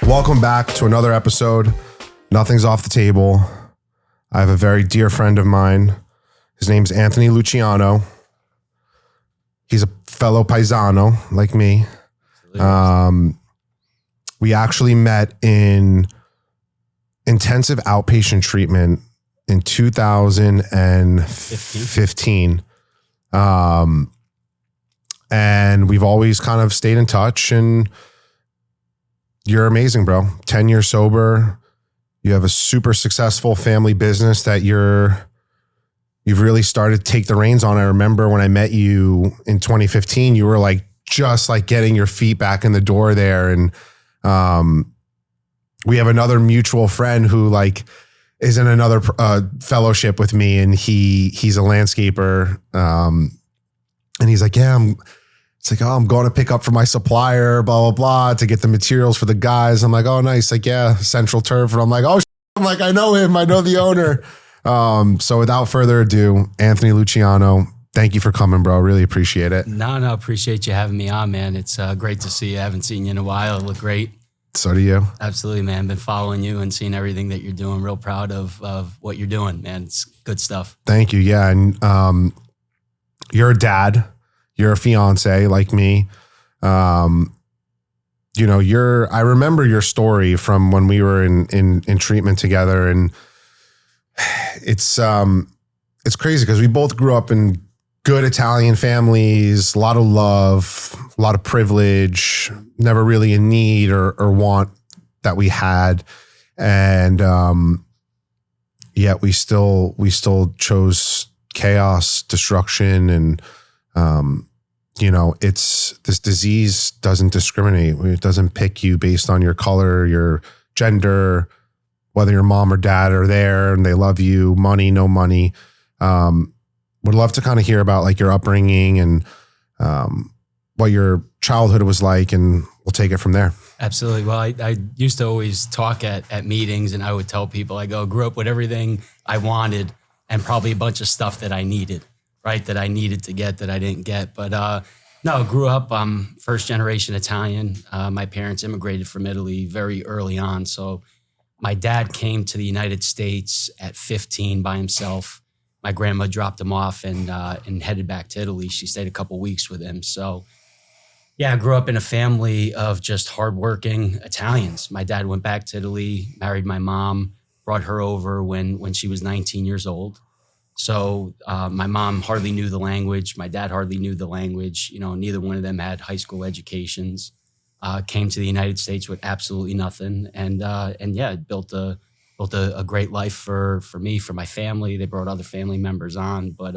Welcome back to another episode. Nothing's off the table. I have a very dear friend of mine. His name's Anthony Luciano. He's a fellow paisano like me. We actually met in intensive outpatient treatment in 2015. And we've always kind of stayed in touch, and you're amazing, bro. 10 years sober. You have a super successful family business that you've really started to take the reins on. I remember when I met you in 2015, you were like, just like getting your feet back in the door there. And we have another mutual friend who like is in another fellowship with me, and he's a landscaper. And he's like, it's like, I'm going to pick up for my supplier, blah, blah, blah, to get the materials for the guys. I'm like, oh, nice. Like, yeah, Central Turf. And I'm like, I know him. I know the owner. So without further ado, Anthony Luciano, thank you for coming, bro. Really appreciate it. No, appreciate you having me on, man. It's great to see you. I haven't seen you in a while. You look great. So do you. Absolutely, man. Been following you and seeing everything that you're doing. Real proud of what you're doing, man. It's good stuff. Thank you. Yeah. And you're a dad. You're a fiance like me. I remember your story from when we were in treatment together, and it's crazy because we both grew up in good Italian families, a lot of love, a lot of privilege, never really in need or want that we had. And yet we still chose chaos, destruction, and it's this disease doesn't discriminate. It doesn't pick you based on your color, your gender, whether your mom or dad are there and they love you, money, no money. Would love to kind of hear about like your upbringing and what your childhood was like, and we'll take it from there. Absolutely. Well, I used to always talk at meetings, and I would tell people, I grew up with everything I wanted and probably a bunch of stuff that I needed. Right, that I needed to get that I didn't get. But no, grew up first generation Italian. My parents immigrated from Italy very early on. So my dad came to the United States at 15 by himself. My grandma dropped him off and headed back to Italy. She stayed a couple weeks with him. So yeah, I grew up in a family of just hardworking Italians. My dad went back to Italy, married my mom, brought her over when she was 19 years old. So my mom hardly knew the language. My dad hardly knew the language. Neither one of them had high school educations. Came to the United States with absolutely nothing, and built a great life for me, for my family. They brought other family members on, but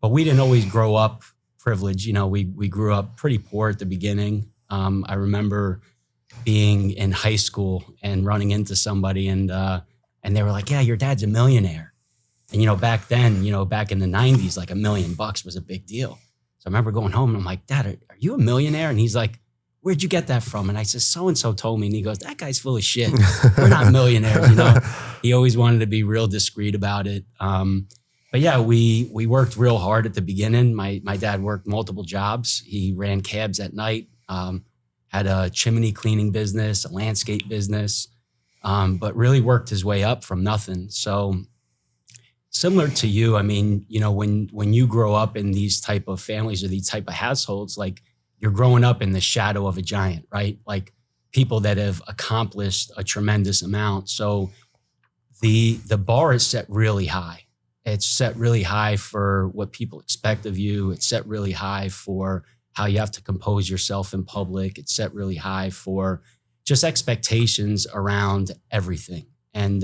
we didn't always grow up privileged. We grew up pretty poor at the beginning. I remember being in high school and running into somebody, and they were like, "Yeah, your dad's a millionaire." And, back then, back in the 90s, like $1 million was a big deal. So I remember going home and I'm like, Dad, are you a millionaire? And he's like, where'd you get that from? And I said, so-and-so told me. And he goes, that guy's full of shit. We're not millionaires, He always wanted to be real discreet about it. But yeah, we worked real hard at the beginning. My dad worked multiple jobs. He ran cabs at night, had a chimney cleaning business, a landscape business, but really worked his way up from nothing. So similar to you, when you grow up in these type of families or these type of households, like you're growing up in the shadow of a giant, right? Like people that have accomplished a tremendous amount. So the bar is set really high. It's set really high for what people expect of you. It's set really high for how you have to compose yourself in public. It's set really high for just expectations around everything. And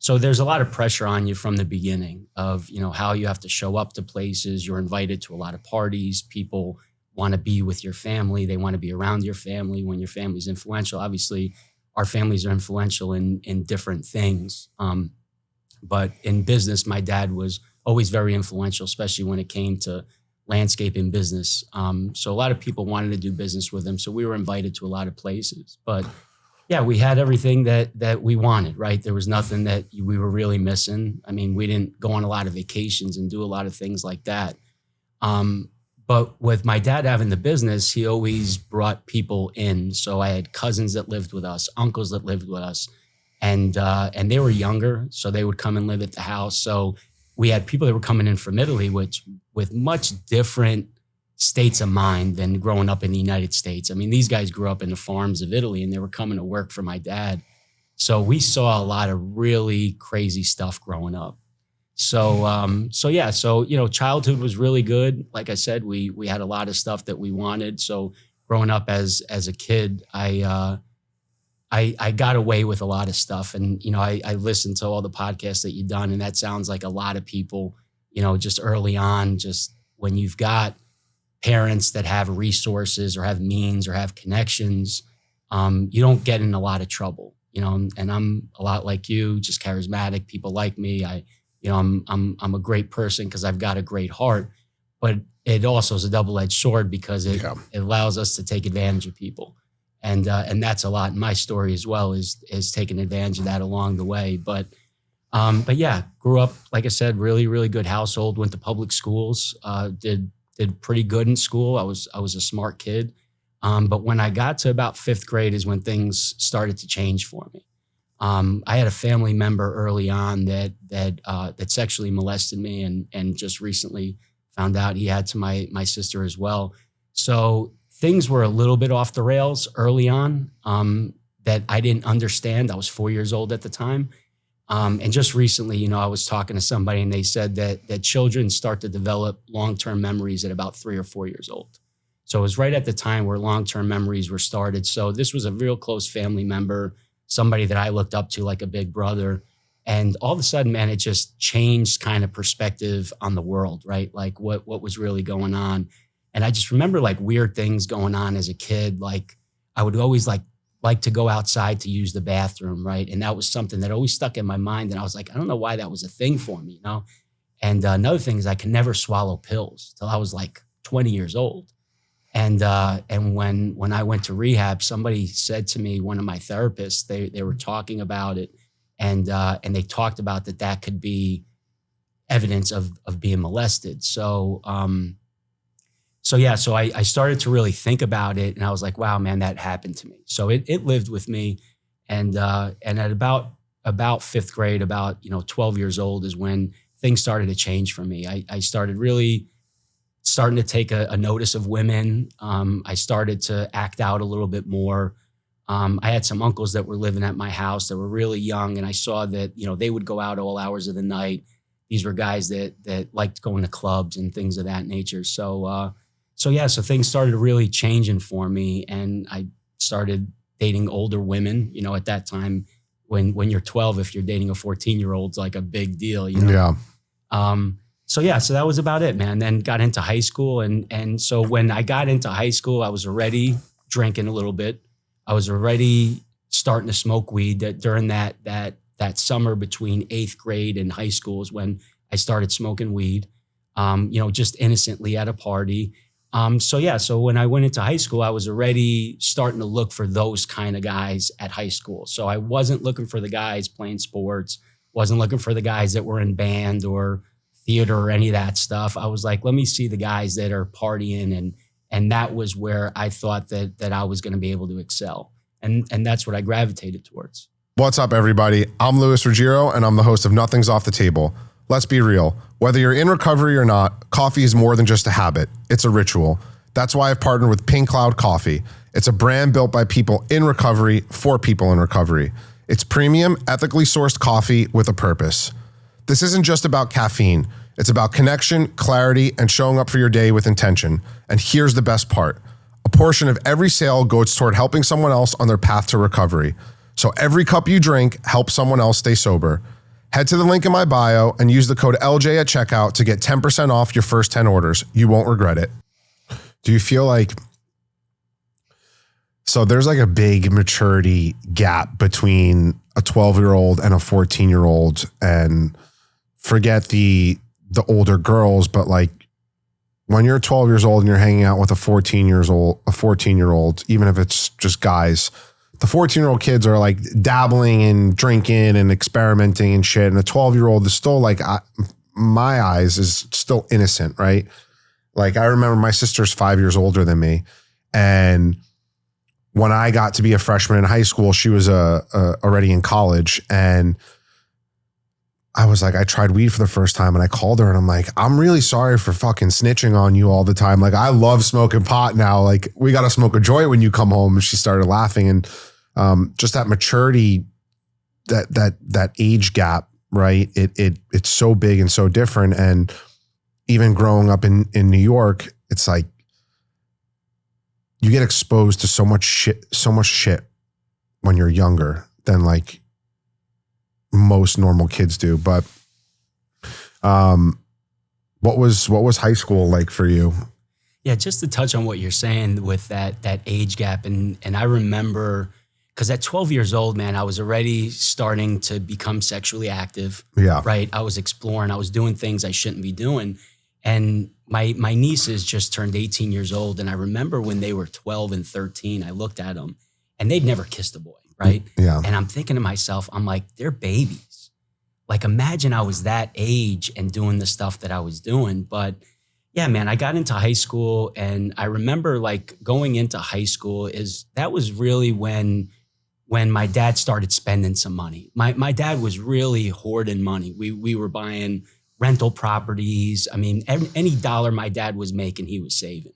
so there's a lot of pressure on you from the beginning of, how you have to show up to places. You're invited to a lot of parties. People want to be with your family. They want to be around your family when your family's influential. Obviously, our families are influential in different things. But in business, my dad was always very influential, especially when it came to landscaping business. So a lot of people wanted to do business with him. So we were invited to a lot of places. But yeah, we had everything that we wanted, right? There was nothing that we were really missing. I mean, we didn't go on a lot of vacations and do a lot of things like that. But with my dad having the business, he always brought people in. So I had cousins that lived with us, uncles that lived with us, and they were younger, so they would come and live at the house. So we had people that were coming in from Italy, which with much different states of mind than growing up in the United States. I mean, these guys grew up in the farms of Italy, and they were coming to work for my dad. So we saw a lot of really crazy stuff growing up. So childhood was really good. Like I said, we had a lot of stuff that we wanted. So growing up as a kid, I got away with a lot of stuff. And, I listened to all the podcasts that you've done, and that sounds like a lot of people, just early on, just when you've got parents that have resources or have means or have connections, you don't get in a lot of trouble, and I'm a lot like you, just charismatic. People like me. I'm a great person because I've got a great heart, but it also is a double-edged sword because it allows us to take advantage of people. And that's a lot in my story as well, is taking advantage of that along the way. But yeah, grew up, like I said, really, really good household, went to public schools, did pretty good in school. I was a smart kid. But when I got to about 5th grade is when things started to change for me. I had a family member early on that sexually molested me, and just recently found out he had to my sister as well. So things were a little bit off the rails early on, that I didn't understand. I was 4 years old at the time. And just recently, I was talking to somebody, and they said that children start to develop long-term memories at about 3 or 4 years old. So it was right at the time where long-term memories were started. So this was a real close family member, somebody that I looked up to like a big brother. And all of a sudden, man, it just changed kind of perspective on the world, right? Like what was really going on. And I just remember like weird things going on as a kid. Like I would always like to go outside to use the bathroom, right? And that was something that always stuck in my mind. And I was like, I don't know why that was a thing for me, And another thing is I could never swallow pills till I was like 20 years old. And when I went to rehab, somebody said to me, one of my therapists, they were talking about it, and they talked about that could be evidence of being molested. So I started to really think about it, and I was like, wow, man, that happened to me. So it lived with me, and at about 5th grade, about 12 years old is when things started to change for me. I started really starting to take a notice of women. I started to act out a little bit more. I had some uncles that were living at my house that were really young, and I saw that, they would go out all hours of the night. These were guys that liked going to clubs and things of that nature. So things started really changing for me, and I started dating older women. At that time, when you're 12, if you're dating a 14-year-old, it's like a big deal, Yeah. So that was about it, man. Then got into high school. And so when I got into high school, I was already drinking a little bit. I was already starting to smoke weed. That during that summer between 8th grade and high school is when I started smoking weed, just innocently at a party. So when I went into high school, I was already starting to look for those kind of guys at high school. So I wasn't looking for the guys playing sports, wasn't looking for the guys that were in band or theater or any of that stuff. I was like, let me see the guys that are partying. And that was where I thought that I was going to be able to excel. And that's what I gravitated towards. What's up, everybody? I'm Ruggiero, and I'm the host of Nothing's Off the Table. Let's be real. Whether you're in recovery or not, coffee is more than just a habit. It's a ritual. That's why I've partnered with Pink Cloud Coffee. It's a brand built by people in recovery for people in recovery. It's premium, ethically sourced coffee with a purpose. This isn't just about caffeine. It's about connection, clarity, and showing up for your day with intention. And here's the best part. A portion of every sale goes toward helping someone else on their path to recovery. So every cup you drink helps someone else stay sober. Head to the link in my bio and use the code LJ at checkout to get 10% off your first 10 orders. You won't regret it. Do you feel like... So there's like a big maturity gap between a 12-year-old and a 14-year-old, and forget the older girls, but like when you're 12 years old and you're hanging out with a 14-year-old, even if it's just guys, the 14-year-old kids are like dabbling and drinking and experimenting and shit. And the 12-year-old is still like, my eyes is still innocent, right? Like I remember my sister's 5 years older than me. And when I got to be a freshman in high school, she was already in college. And I was like, I tried weed for the first time and I called her and I'm like, I'm really sorry for fucking snitching on you all the time. Like I love smoking pot now. Like we got to smoke a joint when you come home. And she started laughing. And just that maturity, that age gap, right? It's so big and so different. And even growing up in New York, it's like you get exposed to so much shit when you're younger than like most normal kids do. But what was high school like for you? Yeah, just to touch on what you're saying with that age gap. And I remember, because at 12 years old, man, I was already starting to become sexually active. Yeah. Right. I was exploring. I was doing things I shouldn't be doing. And my nieces just turned 18 years old. And I remember when they were 12 and 13, I looked at them and they'd never kissed a boy. Right. Yeah. And I'm thinking to myself, I'm like, they're babies. Like, imagine I was that age and doing the stuff that I was doing. But yeah, man, I got into high school and I remember like going into high school that was really when my dad started spending some money. My dad was really hoarding money. We were buying rental properties. I mean, any dollar my dad was making, he was saving.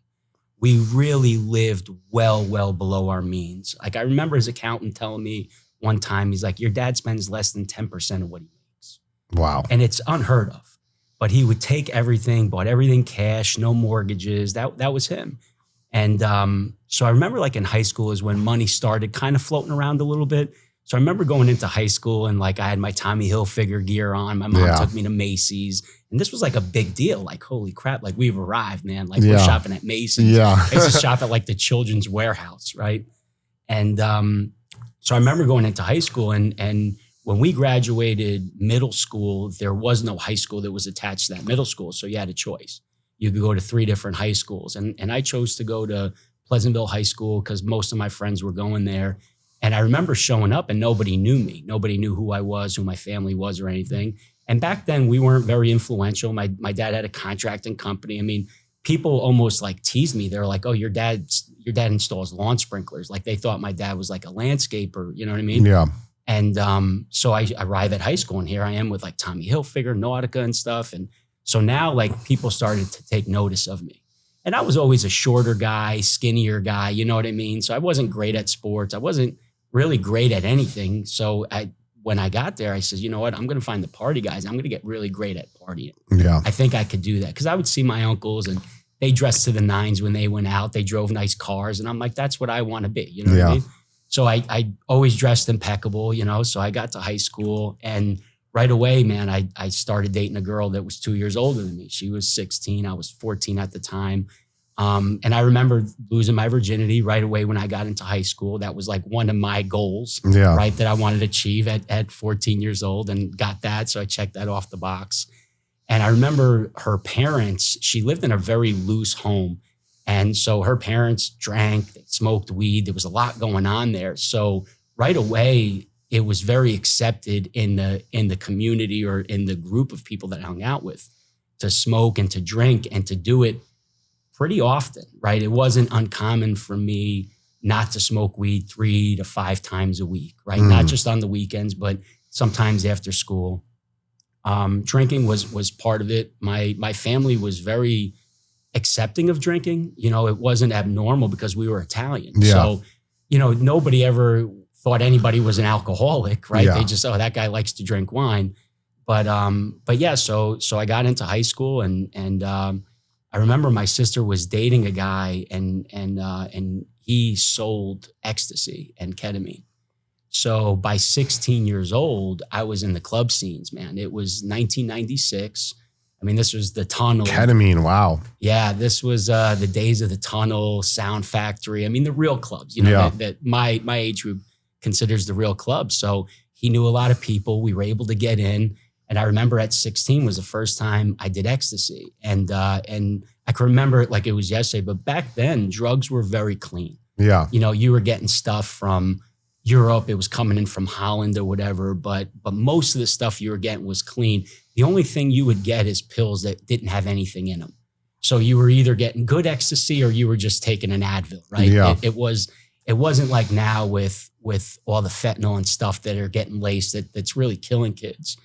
We really lived well below our means. Like I remember his accountant telling me one time, he's like, your dad spends less than 10% of what he makes. Wow. And it's unheard of. But he would take everything, bought everything cash, no mortgages. That was him. And so I remember like in high school is when money started kind of floating around a little bit. So I remember going into high school and like I had my Tommy Hilfiger gear on. My mom took me to Macy's. And this was like a big deal. Like, holy crap, like we've arrived, man. Like we're shopping at Macy's. Yeah. I used to shop at like the children's warehouse, right? And so I remember going into high school and when we graduated middle school, there was no high school that was attached to that middle school. So you had a choice. You could go to 3 different high schools. And I chose to go to Pleasantville High School because most of my friends were going there. And I remember showing up and nobody knew me. Nobody knew who I was, who my family was or anything. And back then we weren't very influential. My dad had a contracting company. I mean, people almost like teased me. They're like, oh, your dad installs lawn sprinklers. Like they thought my dad was like a landscaper. You know what I mean? Yeah. And so I arrive at high school and here I am with like Tommy Hilfiger, Nautica and stuff. And so now like people started to take notice of me. And I was always a shorter guy, skinnier guy, you know what I mean? So I wasn't great at sports. I wasn't really great at anything. So when I got there, I said, you know what? I'm going to find the party guys. I'm going to get really great at partying. Yeah. I think I could do that. Because I would see my uncles and they dressed to the nines when they went out. They drove nice cars. And I'm like, that's what I want to be. You know what I mean? So I always dressed impeccable, you know? So I got to high school and right away, man, I started dating a girl that was 2 years older than me. She was 16. I was 14 at the time. And I remember losing my virginity right away when I got into high school. That was like one of my goals, right? That I wanted to achieve at 14 years old and got that. So I checked that off the box. And I remember her parents, she lived in a very loose home. And so her parents drank, they smoked weed. There was a lot going on there. So right away, it was very accepted in the community or in the group of people that I hung out with to smoke and to drink and to do it pretty often, right? It wasn't uncommon for me not to smoke weed 3 to 5 times a week, right? Not just on the weekends, but sometimes after school. Drinking was part of it. My family was very accepting of drinking. You know, it wasn't abnormal because we were Italian. Yeah. So, you know, nobody ever thought anybody was an alcoholic, right? Yeah. They just, oh, that guy likes to drink wine. But yeah, so I got into high school and I remember my sister was dating a guy and he sold ecstasy and ketamine. So by 16 years old, I was in the club scenes, man. It was 1996. I mean, this was the Tunnel. Ketamine, wow. Yeah, this was the days of the Tunnel, Sound Factory. I mean, the real clubs, you know, that my age group considers the real clubs. So he knew a lot of people. We were able to get in. And I remember at 16 was the first time I did ecstasy. And I can remember it like it was yesterday. But back then, drugs were very clean. Yeah. You know, you were getting stuff from Europe. It was coming in from Holland or whatever. But most of the stuff you were getting was clean. The only thing you would get is pills that didn't have anything in them. So you were either getting good ecstasy or you were just taking an Advil, right? Yeah. It wasn't like now with all the fentanyl and stuff that are getting laced that's really killing kids.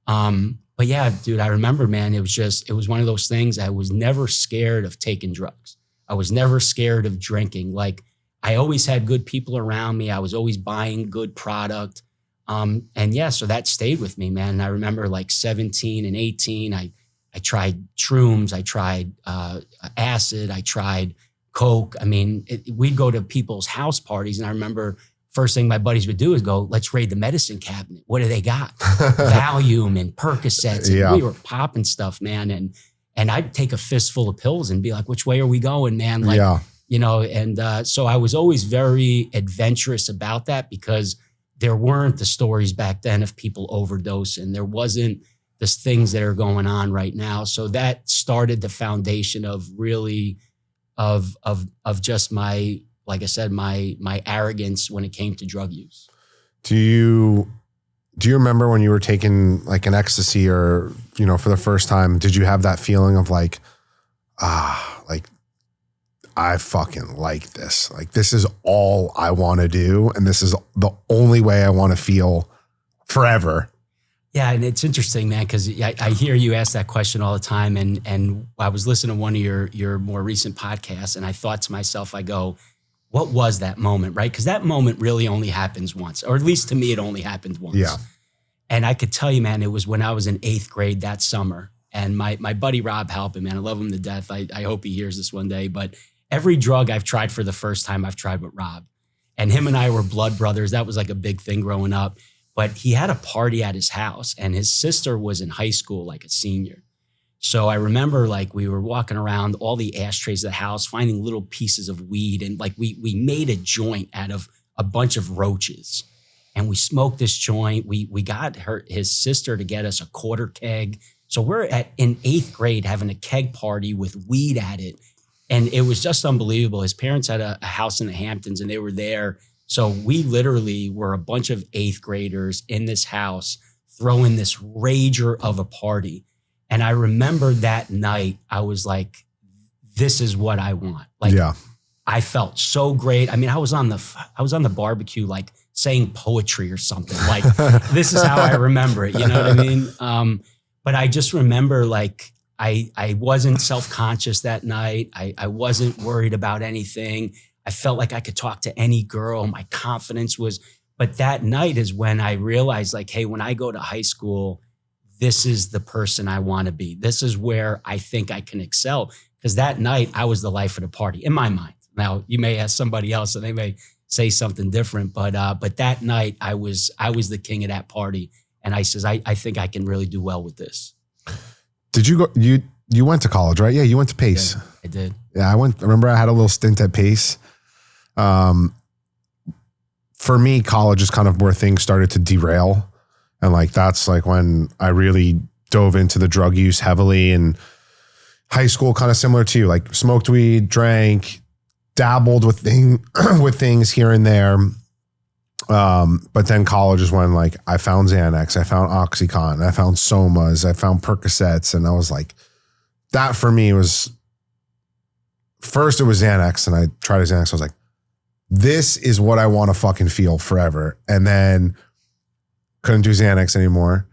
But yeah, dude, I remember, man, it was one of those things. I was never scared of taking drugs. I was never scared of drinking. Like, I always had good people around me. I was always buying good product. And yeah, so that stayed with me, man. And I remember like 17 and 18, I tried shrooms, I tried acid, I tried coke. I mean, we'd go to people's house parties, and I remember first thing my buddies would do is go, let's raid the medicine cabinet. What do they got? Valium and Percocets. And Yeah. we were popping stuff, man. And I'd take a fistful of pills and be like, which way are we going, man? Like, Yeah. you know, and so I was always very adventurous about that, because there weren't the stories back then of people overdosing. There wasn't the things that are going on right now. So that started the foundation of really of just my, like I said, my arrogance when it came to drug use. Do you remember when you were taking like an ecstasy or, you know, for the first time, did you have that feeling of like, like I fucking like this. Like, this is all I want to do. And this is the only way I want to feel forever. Yeah. And it's interesting, man, because I hear you ask that question all the time. And I was listening to one of your more recent podcasts, and I thought to myself, I go, what was that moment, right? Because that moment really only happens once, or at least to me, it only happened once. Yeah. And I could tell you, man, it was when I was in 8th grade that summer. And my buddy Rob Halpin, man, I love him to death. I hope he hears this one day. But every drug I've tried for the first time, I've tried with Rob. And him and I were blood brothers. That was like a big thing growing up. But he had a party at his house, and his sister was in high school, like a senior. So I remember, like, we were walking around all the ashtrays of the house, finding little pieces of weed. And like we made a joint out of a bunch of roaches. And we smoked this joint. We got his sister to get us a quarter keg. So we're in 8th grade having a keg party with weed at it. And it was just unbelievable. His parents had a house in the Hamptons, and they were there. So we literally were a bunch of 8th graders in this house throwing this rager of a party. And I remember that night, I was like, this is what I want. Like, Yeah. I felt so great. I mean, I was on the barbecue, like saying poetry or something. Like, this is how I remember it. You know what I mean? But I just remember, like, I wasn't self-conscious that night. I wasn't worried about anything. I felt like I could talk to any girl. My confidence was, but that night is when I realized, like, hey, when I go to high school, this is the person I want to be. This is where I think I can excel. Because that night I was the life of the party in my mind. Now you may ask somebody else and they may say something different, but that night I was the king of that party. And I says, I think I can really do well with this. Did you go, you went to college, right? Yeah. You went to Pace. I did. Yeah. Remember I had a little stint at Pace. For me, college is kind of where things started to derail. And like, that's like when I really dove into the drug use heavily. And high school, kind of similar to you, like smoked weed, drank, dabbled with things here and there. But then college is when, like, I found Xanax, I found OxyContin, I found Somas, I found Percocets. And I was like, that for me was, first it was Xanax, and I tried a Xanax. I was like, this is what I want to fucking feel forever. And then couldn't do Xanax anymore.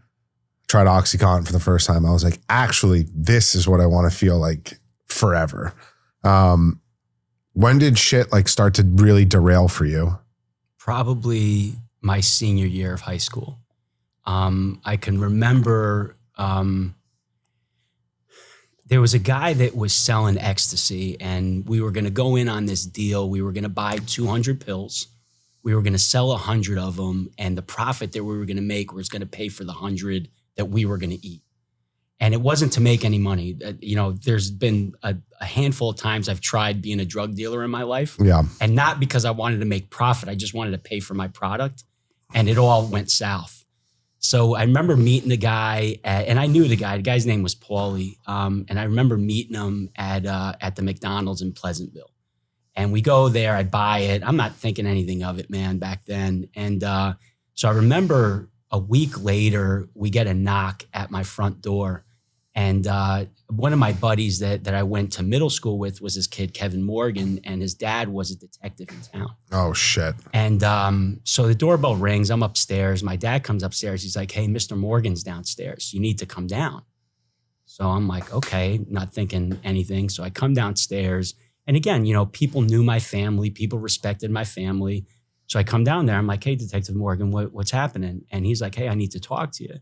Tried OxyContin for the first time. I was like, actually, this is what I want to feel like forever. When did shit like start to really derail for you? Probably my senior year of high school. I can remember there was a guy that was selling ecstasy, and we were going to go in on this deal. We were going to buy 200 pills. We were going to sell 100 of them, and the profit that we were going to make was going to pay for the 100 that we were going to eat. And it wasn't to make any money. You know, there's been a handful of times I've tried being a drug dealer in my life. Yeah. And not because I wanted to make profit. I just wanted to pay for my product. And it all went south. So I remember meeting the guy, and I knew the guy. The guy's name was Paulie. And I remember meeting him at the McDonald's in Pleasantville. And we go there, I buy it. I'm not thinking anything of it, man, back then. And so I remember a week later, we get a knock at my front door. And one of my buddies that I went to middle school with was this kid, Kevin Morgan, and his dad was a detective in town. Oh, shit. And so the doorbell rings. I'm upstairs. My dad comes upstairs. He's like, hey, Mr. Morgan's downstairs. You need to come down. So I'm like, okay, not thinking anything. So I come downstairs. And again, people knew my family. People respected my family. So I come down there. I'm like, hey, Detective Morgan, what's happening? And he's like, hey, I need to talk to you.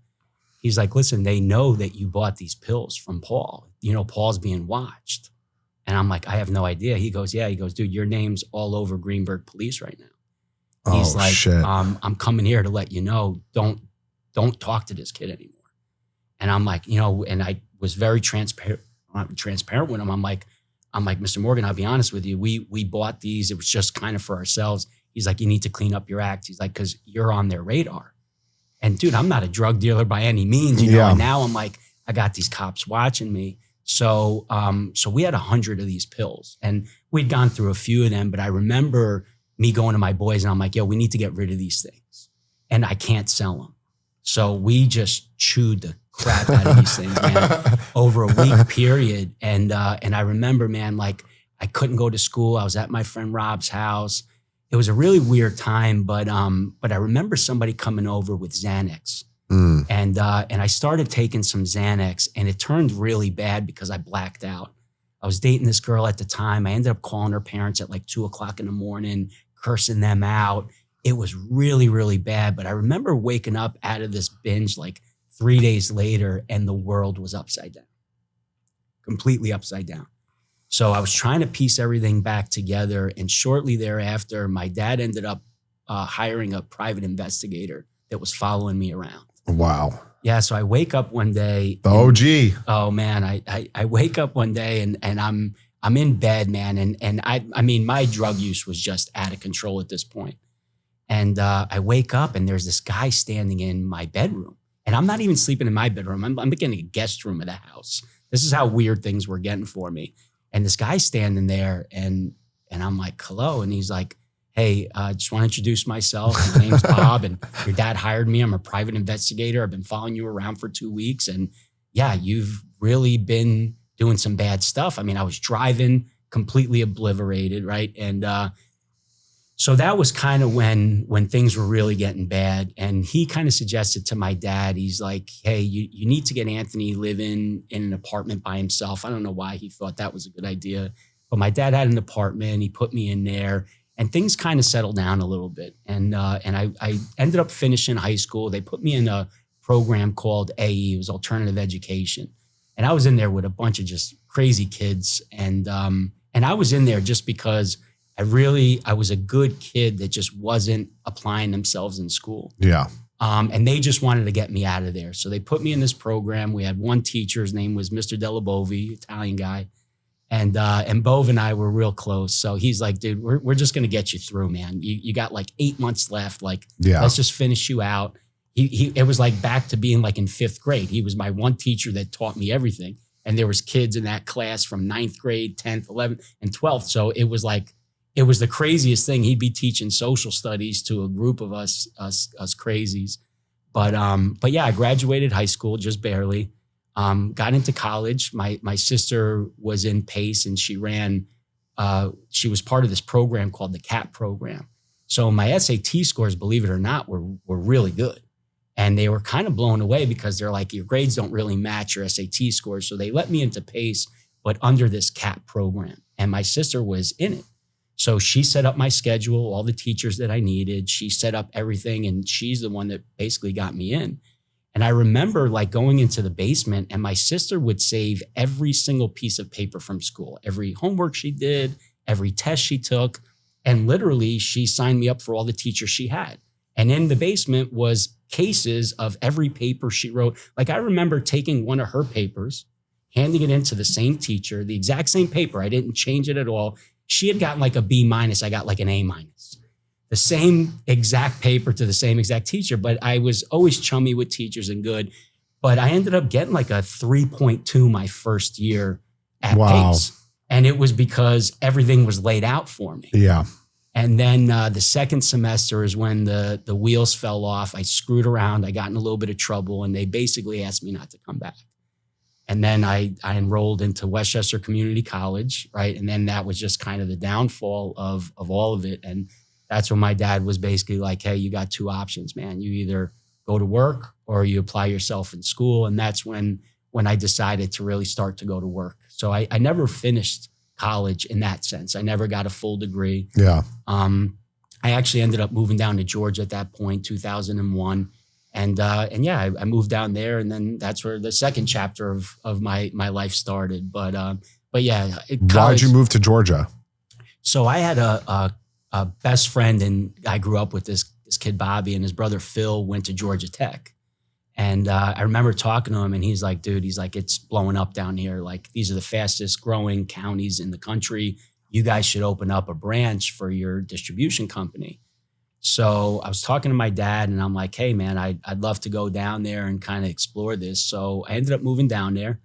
He's like, listen, they know that you bought these pills from Paul. Paul's being watched. And I'm like, I have no idea. He goes, yeah. He goes, dude, your name's all over Greenberg Police right now. He's like, shit. I'm coming here to let you know, don't talk to this kid anymore. And I'm like, and I was very transparent with him. I'm like, Mr. Morgan, I'll be honest with you. We bought these. It was just kind of for ourselves. He's like, you need to clean up your act. He's like, because you're on their radar. And dude, I'm not a drug dealer by any means, And now I'm like, I got these cops watching me. So we had 100 of these pills, and we'd gone through a few of them. But I remember me going to my boys, and I'm like, yo, we need to get rid of these things, and I can't sell them. So we just chewed the crap out of these things, man, over a week period. And I remember, man, like I couldn't go to school. I was at my friend Rob's house. It was a really weird time, but I remember somebody coming over with Xanax, and I started taking some Xanax, and it turned really bad because I blacked out. I was dating this girl at the time. I ended up calling her parents at like 2:00 in the morning, cursing them out. It was really, really bad. But I remember waking up out of this binge like 3 days later, and the world was upside down, completely upside down. So I was trying to piece everything back together. And shortly thereafter, my dad ended up hiring a private investigator that was following me around. Wow. Yeah. So I wake up one day. The OG. Oh man. I wake up one day and I'm in bed, man. And I mean, my drug use was just out of control at this point. And I wake up and there's this guy standing in my bedroom. And I'm not even sleeping in my bedroom. I'm getting a guest room of the house. This is how weird things were getting for me. And this guy's standing there and I'm like, hello. And he's like, hey, I just want to introduce myself. My name's Bob and your dad hired me. I'm a private investigator. I've been following you around for 2 weeks. And yeah, you've really been doing some bad stuff. I mean, I was driving completely obliterated, right? And so that was kind of when things were really getting bad. And he kind of suggested to my dad, he's like, hey, you need to get Anthony living in an apartment by himself. I don't know why he thought that was a good idea, but my dad had an apartment. He put me in there and things kind of settled down a little bit. And I ended up finishing high school. They put me in a program called AE, it was Alternative Education. And I was in there with a bunch of just crazy kids. And I was in there just because I was a good kid that just wasn't applying themselves in school. Yeah. And they just wanted to get me out of there. So they put me in this program. We had one teacher, his name was Mr. Delabovi, Italian guy. And Bove and I were real close. So he's like, dude, we're just going to get you through, man. You got like 8 months left. Like, let's just finish you out. It was like back to being like in 5th grade. He was my one teacher that taught me everything. And there was kids in that class from 9th grade, 10th, 11th, and 12th. So it was the craziest thing. He'd be teaching social studies to a group of us crazies. But yeah, I graduated high school just barely. Got into college. My sister was in PACE and she was part of this program called the CAP program. So my SAT scores, believe it or not, were really good. And they were kind of blown away because they're like, your grades don't really match your SAT scores. So they let me into PACE, but under this CAP program. And my sister was in it. So she set up my schedule, all the teachers that I needed. She set up everything and she's the one that basically got me in. And I remember like going into the basement and my sister would save every single piece of paper from school, every homework she did, every test she took. And literally she signed me up for all the teachers she had. And in the basement was cases of every paper she wrote. Like I remember taking one of her papers, handing it in to the same teacher, the exact same paper. I didn't change it at all. She had gotten like a B-. I got like an A-. The same exact paper to the same exact teacher, but I was always chummy with teachers and good. But I ended up getting like a 3.2 my first year at PACE. And it was because everything was laid out for me. Yeah. And then the second semester is when the wheels fell off. I screwed around. I got in a little bit of trouble and they basically asked me not to come back. And then I enrolled into Westchester Community College, right? And then that was just kind of the downfall of all of it. And that's when my dad was basically like, hey, you got two options, man. You either go to work or you apply yourself in school. And that's when I decided to really start to go to work. So I never finished college in that sense. I never got a full degree. Yeah. I actually ended up moving down to Georgia at that point, 2001. And yeah, I moved down there, and then that's where the second chapter of my life started. But yeah. Why'd you move to Georgia? So I had a best friend, and I grew up with this kid, Bobby, and his brother, Phil, went to Georgia Tech. And I remember talking to him, and he's like, dude, he's like, it's blowing up down here. Like, these are the fastest growing counties in the country. You guys should open up a branch for your distribution company. So I was talking to my dad, and I'm like, hey, man, I'd love to go down there and kind of explore this. So I ended up moving down there,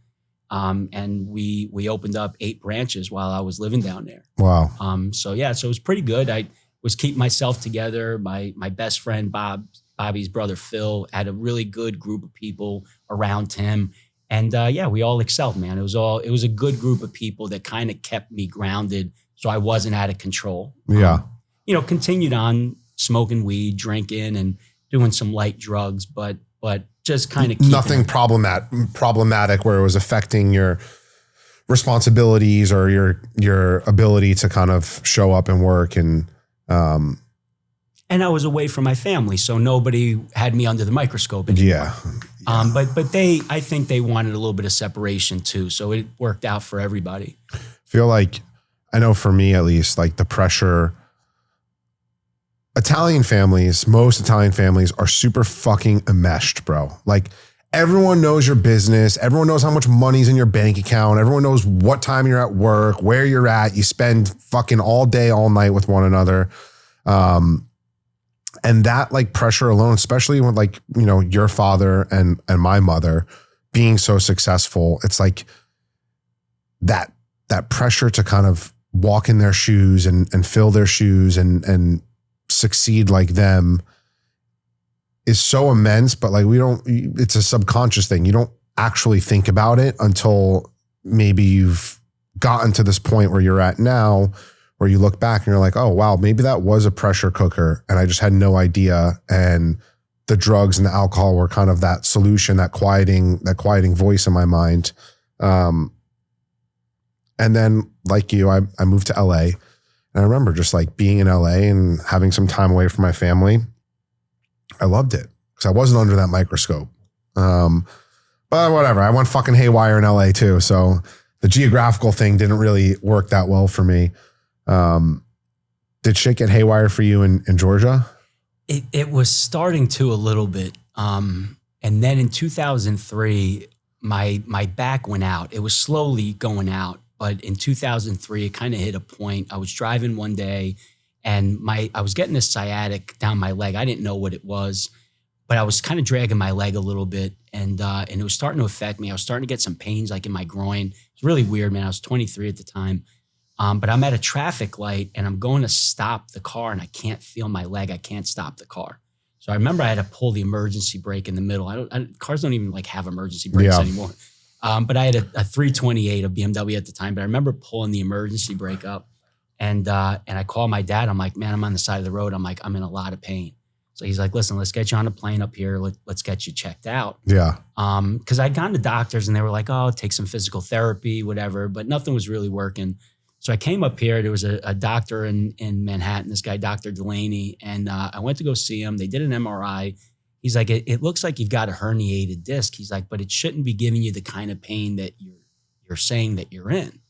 and we opened up 8 branches while I was living down there. Wow. So yeah, so it was pretty good. I was keeping myself together. My best friend, Bobby's brother, Phil, had a really good group of people around him. And yeah, we all excelled, man. It was a good group of people that kind of kept me grounded so I wasn't out of control. Yeah. Continued on smoking weed, drinking, and doing some light drugs, but just kind of nothing problematic where it was affecting your responsibilities or your ability to kind of show up and work. And I was away from my family, so nobody had me under the microscope anymore. Yeah. But I think they wanted a little bit of separation too, so it worked out for everybody. I feel like, I know for me at least, like the pressure, most Italian families are super fucking enmeshed, bro. Like, everyone knows your business. Everyone knows how much money's in your bank account. Everyone knows what time you're at work, where you're at. You spend fucking all day, all night with one another. And that like pressure alone, especially with like, your father and my mother being so successful, it's like that pressure to kind of walk in their shoes and fill their shoes and succeed like them is so immense, but like it's a subconscious thing. You don't actually think about it until maybe you've gotten to this point where you're at now, where you look back and you're like, oh wow, maybe that was a pressure cooker and I just had no idea. And the drugs and the alcohol were kind of that solution, that quieting voice in my mind. And then like you, I moved to LA. And I remember just like being in LA and having some time away from my family. I loved it because I wasn't under that microscope. But whatever, I went fucking haywire in LA too. So the geographical thing didn't really work that well for me. Did shit get haywire for you in Georgia? It was starting to a little bit. And then in 2003, my back went out. It was slowly going out. But in 2003, it kind of hit a point. I was driving one day and I was getting this sciatic down my leg. I didn't know what it was, but I was kind of dragging my leg a little bit and it was starting to affect me. I was starting to get some pains like in my groin. It's really weird, man. I was 23 at the time. But I'm at a traffic light and I'm going to stop the car and I can't feel my leg. I can't stop the car. So I remember I had to pull the emergency brake in the middle. Cars don't even like have emergency brakes anymore. But I had a 328, a BMW at the time. But I remember pulling the emergency brake up, and I called my dad. I'm like, man, I'm on the side of the road. I'm like, I'm in a lot of pain. So he's like, listen, let's get you on a plane up here. Let's get you checked out. Yeah. Because I'd gone to doctors and they were like, oh, take some physical therapy, whatever. But nothing was really working. So I came up here. There was a doctor in Manhattan, this guy, Dr. Delaney, and I went to go see him. They did an MRI. He's like, it looks like you've got a herniated disc. He's like, but it shouldn't be giving you the kind of pain that you're saying that you're in.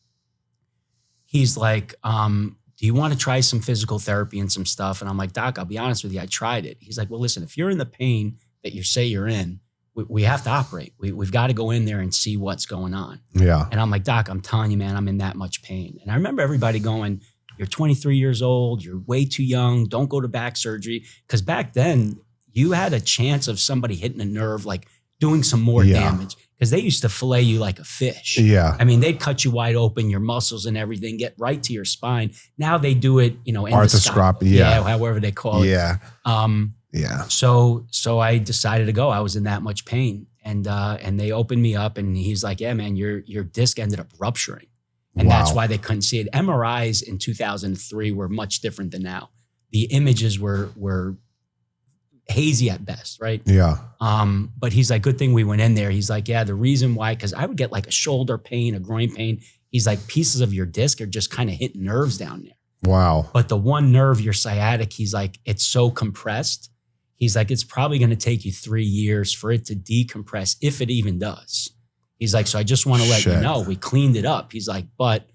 He's like, do you want to try some physical therapy and some stuff? And I'm like, doc, I'll be honest with you. I tried it. He's like, well, listen, if you're in the pain that you say you're in, we have to operate. We've got to go in there and see what's going on. Yeah. And I'm like, doc, I'm telling you, man, I'm in that much pain. And I remember everybody going, you're 23 years old. You're way too young. Don't go to back surgery. Because back then, you had a chance of somebody hitting a nerve, like doing some more damage, because they used to fillet you like a fish. Yeah. I mean, they'd cut you wide open, your muscles and everything, get right to your spine. Now they do it, arthroscopy. Yeah. However they call it. Yeah. So I decided to go. I was in that much pain. and they opened me up, and he's like, yeah, man, your disc ended up rupturing. And that's why they couldn't see it. MRIs in 2003 were much different than now. The images were hazy at best, right? Yeah. But he's like, good thing we went in there. He's like, yeah, the reason why, because I would get like a shoulder pain, a groin pain. He's like, pieces of your disc are just kind of hitting nerves down there. Wow. But the one nerve, your sciatic, he's like, it's so compressed. He's like, it's probably going to take you 3 years for it to decompress, if it even does. He's like, so I just want to let you know, we cleaned it up. He's like, but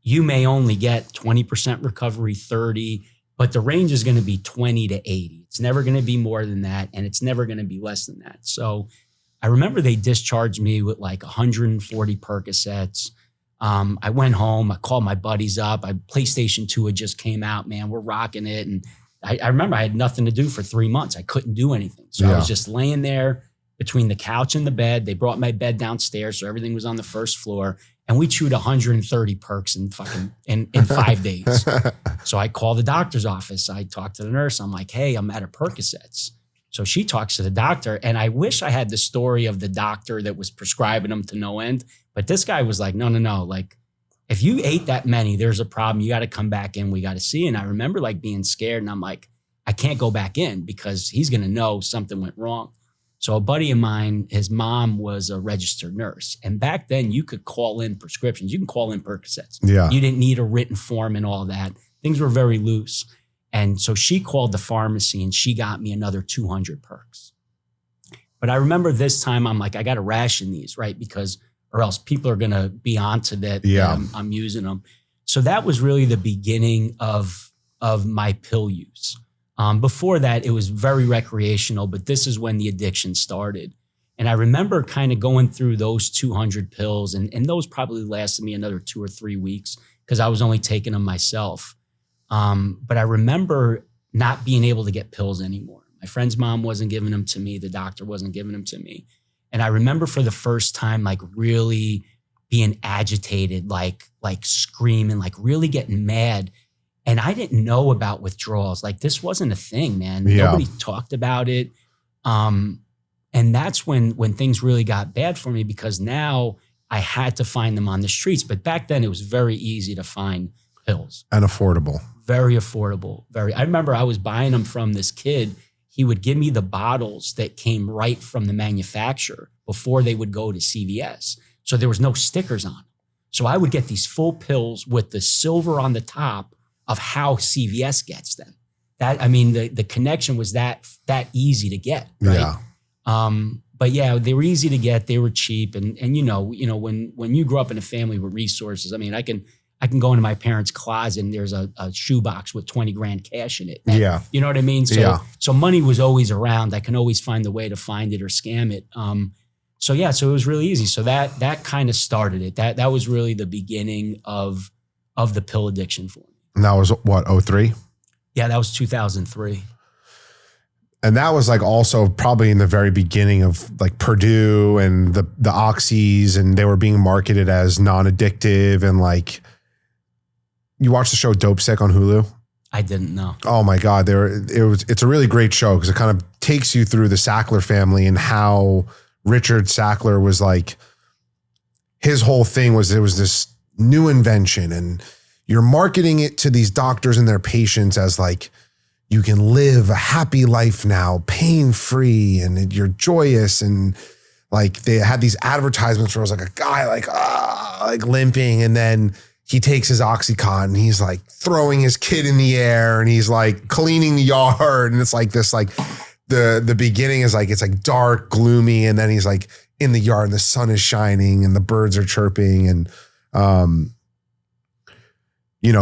you may only get 20% recovery, 30, but the range is going to be 20 to 80. It's never going to be more than that. And it's never going to be less than that. So I remember they discharged me with like 140 Percocets. I went home, I called my buddies up. PlayStation 2 had just came out, man, we're rocking it. And I remember I had nothing to do for 3 months. I couldn't do anything. So I was just laying there between the couch and the bed. They brought my bed downstairs, so everything was on the first floor. And we chewed 130 perks in 5 days. So I called the doctor's office. I talked to the nurse. I'm like, hey, I'm out of Percocets. So she talks to the doctor. And I wish I had the story of the doctor that was prescribing them to no end. But this guy was like, no. Like, if you ate that many, there's a problem. You got to come back in. We got to see. And I remember like being scared. And I'm like, I can't go back in because he's going to know something went wrong. So a buddy of mine, his mom was a registered nurse. And back then you could call in prescriptions. You can call in Percocets. Yeah. You didn't need a written form and all that. Things were very loose. And so she called the pharmacy and she got me another 200 perks. But I remember this time I'm like, I got to ration these, right? Because or else people are going to be onto that. Yeah. I'm using them. So that was really the beginning of my pill use. Before that, it was very recreational, but this is when the addiction started. And I remember kind of going through those 200 pills, and those probably lasted me another 2 or 3 weeks because I was only taking them myself. But I remember not being able to get pills anymore. My friend's mom wasn't giving them to me. The doctor wasn't giving them to me. And I remember for the first time, like really being agitated, like screaming, like really getting mad. And I didn't know about withdrawals. Like this wasn't a thing, man. Yeah. Nobody talked about it. And that's when things really got bad for me because now I had to find them on the streets. But back then it was very easy to find pills. And affordable. Very affordable. I remember I was buying them from this kid. He would give me the bottles that came right from the manufacturer before they would go to CVS. So there was no stickers on them. So I would get these full pills with the silver on the top of how CVS gets them. That, I mean, the connection was that easy to get, right? Yeah. But yeah, they were easy to get. They were cheap. And you know, when you grow up in a family with resources, I mean, I can go into my parents' closet and there's a shoebox with 20 grand cash in it. And, Yeah. you know what I mean? So money was always around. I can always find a way to find it or scam it. So it was really easy. So that kind of started it. That was really the beginning of the pill addiction for me. And that was what, 03? Yeah, that was 2003. And that was like also probably in the very beginning of like Purdue and the oxys, and they were being marketed as non-addictive. And like, you watched the show Dope Sick on Hulu? I didn't know. Oh my God. It's a really great show because it kind of takes you through the Sackler family and how Richard Sackler was like, his whole thing was there was this new invention and you're marketing it to these doctors and their patients as like, you can live a happy life now, pain-free, and you're joyous. And like they had these advertisements where it was like a guy like limping, and then he takes his Oxycontin and he's like throwing his kid in the air and he's like cleaning the yard. And it's like this, like the beginning is like, it's like dark, gloomy. And then he's like in the yard and the sun is shining and the birds are chirping. And,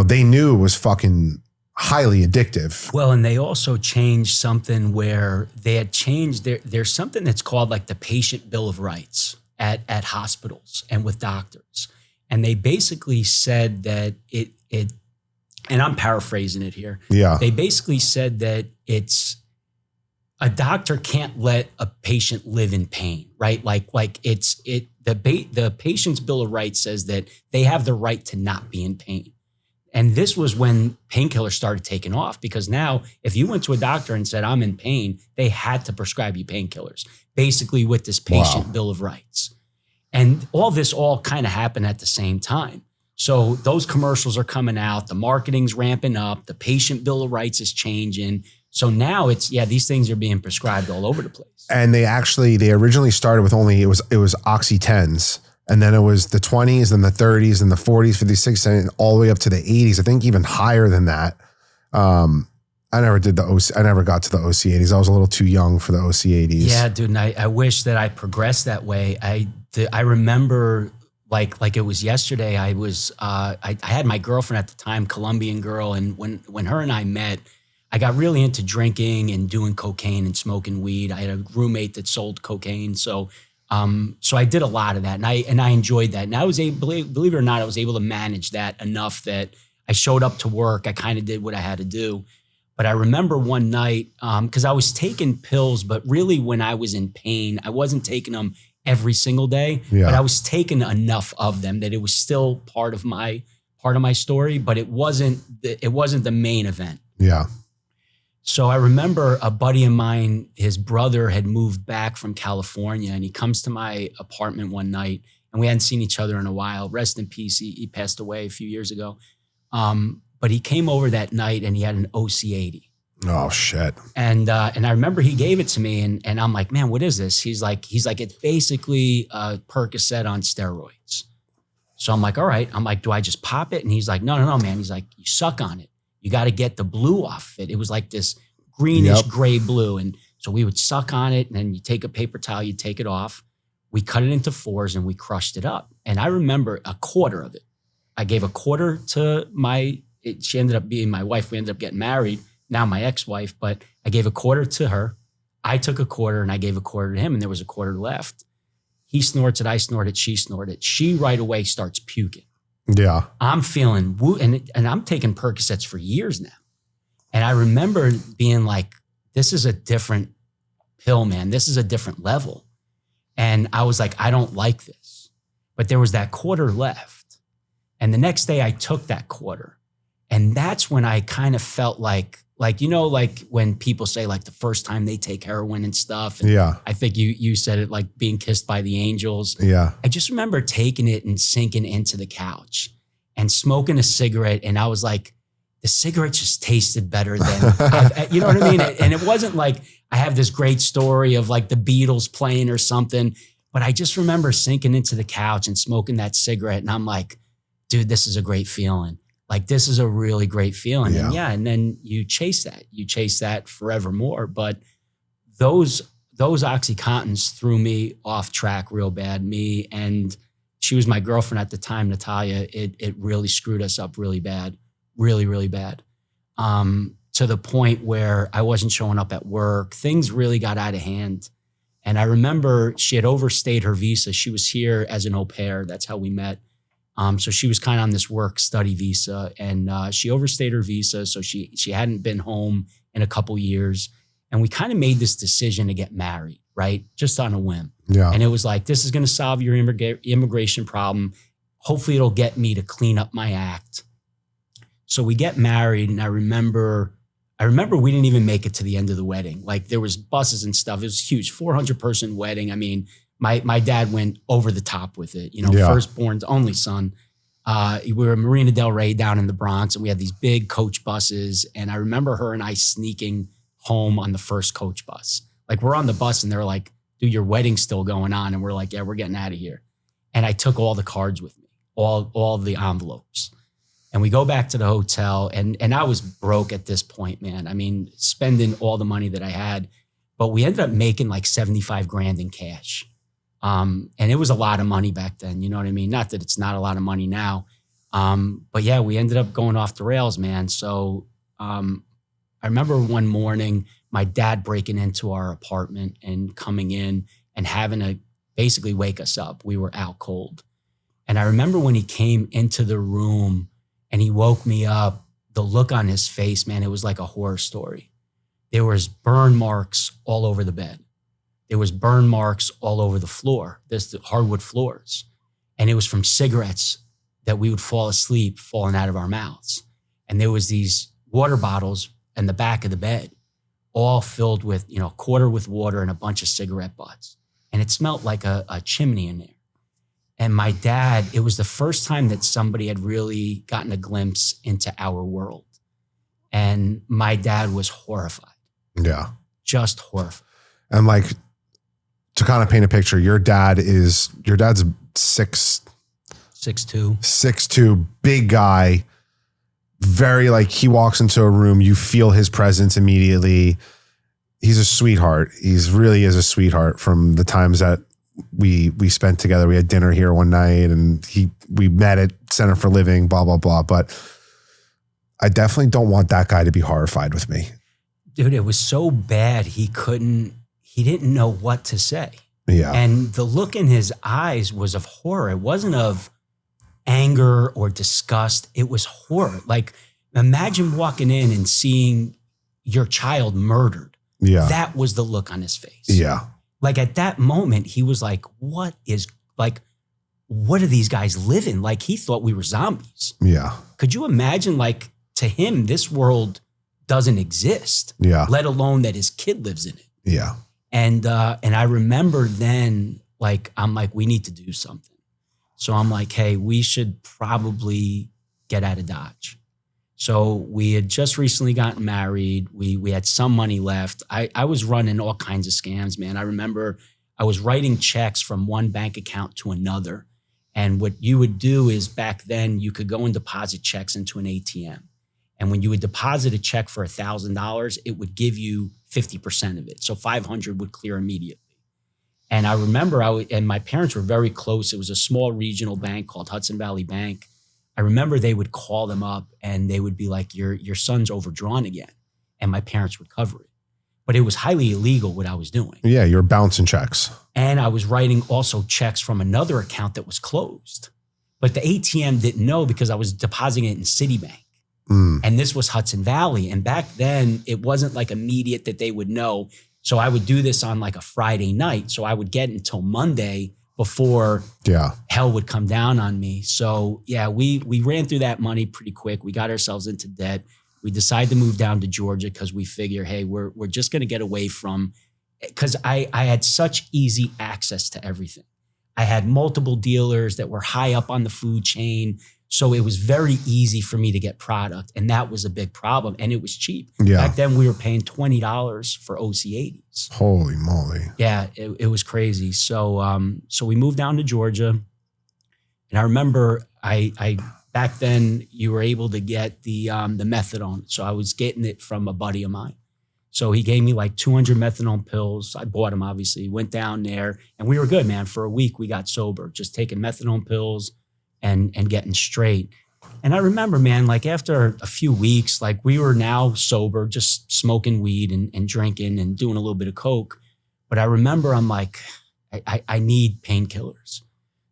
they knew it was fucking highly addictive. Well, and they also changed something where they had changed there's something that's called like the patient bill of rights at hospitals and with doctors. And they basically said that it, and I'm paraphrasing it here. Yeah. They basically said that it's a doctor can't let a patient live in pain, right? The patient's bill of rights says that they have the right to not be in pain. And this was when painkillers started taking off, because now if you went to a doctor and said, I'm in pain, they had to prescribe you painkillers, basically with this patient bill of rights. And all this all kind of happened at the same time. So those commercials are coming out, the marketing's ramping up, the patient bill of rights is changing. So now it's, these things are being prescribed all over the place. And they originally started with only, it was Oxy 10s. And then it was the 20s and the 30s and the 40s, 50s, 60s, and all the way up to the 80s. I think even higher than that. I never did I never got to the OC 80s. I was a little too young for the OC 80s. Yeah, dude. And I wish that I progressed that way. I remember like it was yesterday. I had my girlfriend at the time, Colombian girl. And when her and I met, I got really into drinking and doing cocaine and smoking weed. I had a roommate that sold cocaine. So I did a lot of that, and I enjoyed that. And I was able, believe it or not, I was able to manage that enough that I showed up to work. I kind of did what I had to do. But I remember one night, because I was taking pills, but really when I was in pain, I wasn't taking them every single day, but I was taking enough of them that it was still part of my story, but it wasn't the main event. Yeah. So I remember a buddy of mine, his brother had moved back from California, and he comes to my apartment one night, and we hadn't seen each other in a while. Rest in peace. He passed away a few years ago. But he came over that night and he had an OC80. Oh shit. And I remember he gave it to me, and I'm like, man, what is this? He's like, it's basically a Percocet on steroids. So I'm like, all right. I'm like, do I just pop it? And he's like, no, man. He's like, you suck on it. You got to get the blue off it. It was like this greenish gray blue. And so we would suck on it, and then you take a paper towel, you take it off. We cut it into fours and we crushed it up. And I remember a quarter of it. I gave a quarter to she ended up being my wife. We ended up getting married, now my ex-wife, but I gave a quarter to her. I took a quarter and I gave a quarter to him, and there was a quarter left. He snorts it, I snort it, she snorted it. She right away starts puking. Yeah. I'm feeling woo, and I'm taking Percocets for years now. And I remember being like, this is a different pill, man. This is a different level. And I was like, I don't like this. But there was that quarter left. And the next day I took that quarter. And that's when I kind of felt like when people say like the first time they take heroin and stuff. And I think you said it, like being kissed by the angels. Yeah. I just remember taking it and sinking into the couch and smoking a cigarette. And I was like, the cigarette just tasted better than, you know what I mean? And it wasn't like I have this great story of like the Beatles playing or something, but I just remember sinking into the couch and smoking that cigarette. And I'm like, dude, this is a great feeling. Like, this is a really great feeling. Yeah. And then you chase that forevermore. But those Oxycontins threw me off track real bad. Me, and she was my girlfriend at the time, Natalia. It really screwed us up really bad, really, really bad. To the point where I wasn't showing up at work. Things really got out of hand. And I remember she had overstayed her visa. She was here as an au pair. That's how we met. So she was kind of on this work study visa, and she overstayed her visa. So she hadn't been home in a couple years. And we kind of made this decision to get married, right? Just on a whim. Yeah. And it was like, this is going to solve your immigration problem. Hopefully it'll get me to clean up my act. So we get married, and I remember we didn't even make it to the end of the wedding. Like, there was buses and stuff. It was huge, 400-person wedding. I mean, my dad went over the top with it, firstborn's only son. We were in Marina Del Rey down in the Bronx, and we had these big coach buses. And I remember her and I sneaking home on the first coach bus. Like, we're on the bus and they're like, dude, your wedding's still going on. And we're like, yeah, we're getting out of here. And I took all the cards with me, all the envelopes. And we go back to the hotel, and I was broke at this point, man. I mean, spending all the money that I had, but we ended up making like 75 grand in cash. And it was a lot of money back then. You know what I mean? Not that it's not a lot of money now. But yeah, we ended up going off the rails, man. So, I remember one morning, my dad breaking into our apartment and coming in and having to basically wake us up. We were out cold. And I remember when he came into the room and he woke me up, the look on his face, man, it was like a horror story. There was burn marks all over the bed. There was burn marks all over the floor. There's the hardwood floors. And it was from cigarettes that we would fall asleep falling out of our mouths. and there was these water bottles in the back of the bed, all filled with, a quarter with water and a bunch of cigarette butts. And it smelled like a chimney in there. And my dad, it was the first time that somebody had really gotten a glimpse into our world. And my dad was horrified. Yeah. Just horrified. And like, to kind of paint a picture, your dad's 6'2", big guy, very like, he walks into a room, you feel his presence immediately. He's a sweetheart. He's really is a sweetheart from the times that we spent together. We had dinner here one night and we met at Center for Living, blah, blah, blah. But I definitely don't want that guy to be horrified with me. Dude, it was so bad. He didn't know what to say. Yeah. And the look in his eyes was of horror. It wasn't of anger or disgust. It was horror. Like, imagine walking in and seeing your child murdered. Yeah. That was the look on his face. Yeah. Like, at that moment, he was like, what are these guys living? Like, he thought we were zombies. Yeah. Could you imagine, like, to him, this world doesn't exist. Yeah. Let alone that his kid lives in it. Yeah. And I remember then, like, I'm like, we need to do something. So I'm like, hey, we should probably get out of Dodge. So we had just recently gotten married. We had some money left. I was running all kinds of scams, man. I remember I was writing checks from one bank account to another. And what you would do is, back then, you could go and deposit checks into an ATM. And when you would deposit a check for $1,000, it would give you 50% of it. So 500 would clear immediately. And I remember and my parents were very close. It was a small regional bank called Hudson Valley Bank. I remember they would call them up and they would be like, your son's overdrawn again. And my parents would cover it. But it was highly illegal what I was doing. Yeah, you're bouncing checks. And I was writing also checks from another account that was closed. But the ATM didn't know because I was depositing it in Citibank. And this was Hudson Valley. And back then, it wasn't like immediate that they would know. So I would do this on like a Friday night. So I would get until Monday before hell would come down on me. So yeah, we ran through that money pretty quick. We got ourselves into debt. We decided to move down to Georgia because we figure, hey, we're just going to get away from, because I had such easy access to everything. I had multiple dealers that were high up on the food chain. So it was very easy for me to get product. And that was a big problem. And it was cheap. Yeah. Back then we were paying $20 for OC80s. Holy moly. Yeah, it was crazy. So so we moved down to Georgia. And I remember I back then you were able to get the methadone. So I was getting it from a buddy of mine. So he gave me like 200 methadone pills. I bought them, obviously. Went down there and we were good, man. For a week we got sober, just taking methadone pills and getting straight. And I remember, man, like after a few weeks, like we were now sober, just smoking weed and drinking and doing a little bit of coke. But I remember I'm like, I need painkillers.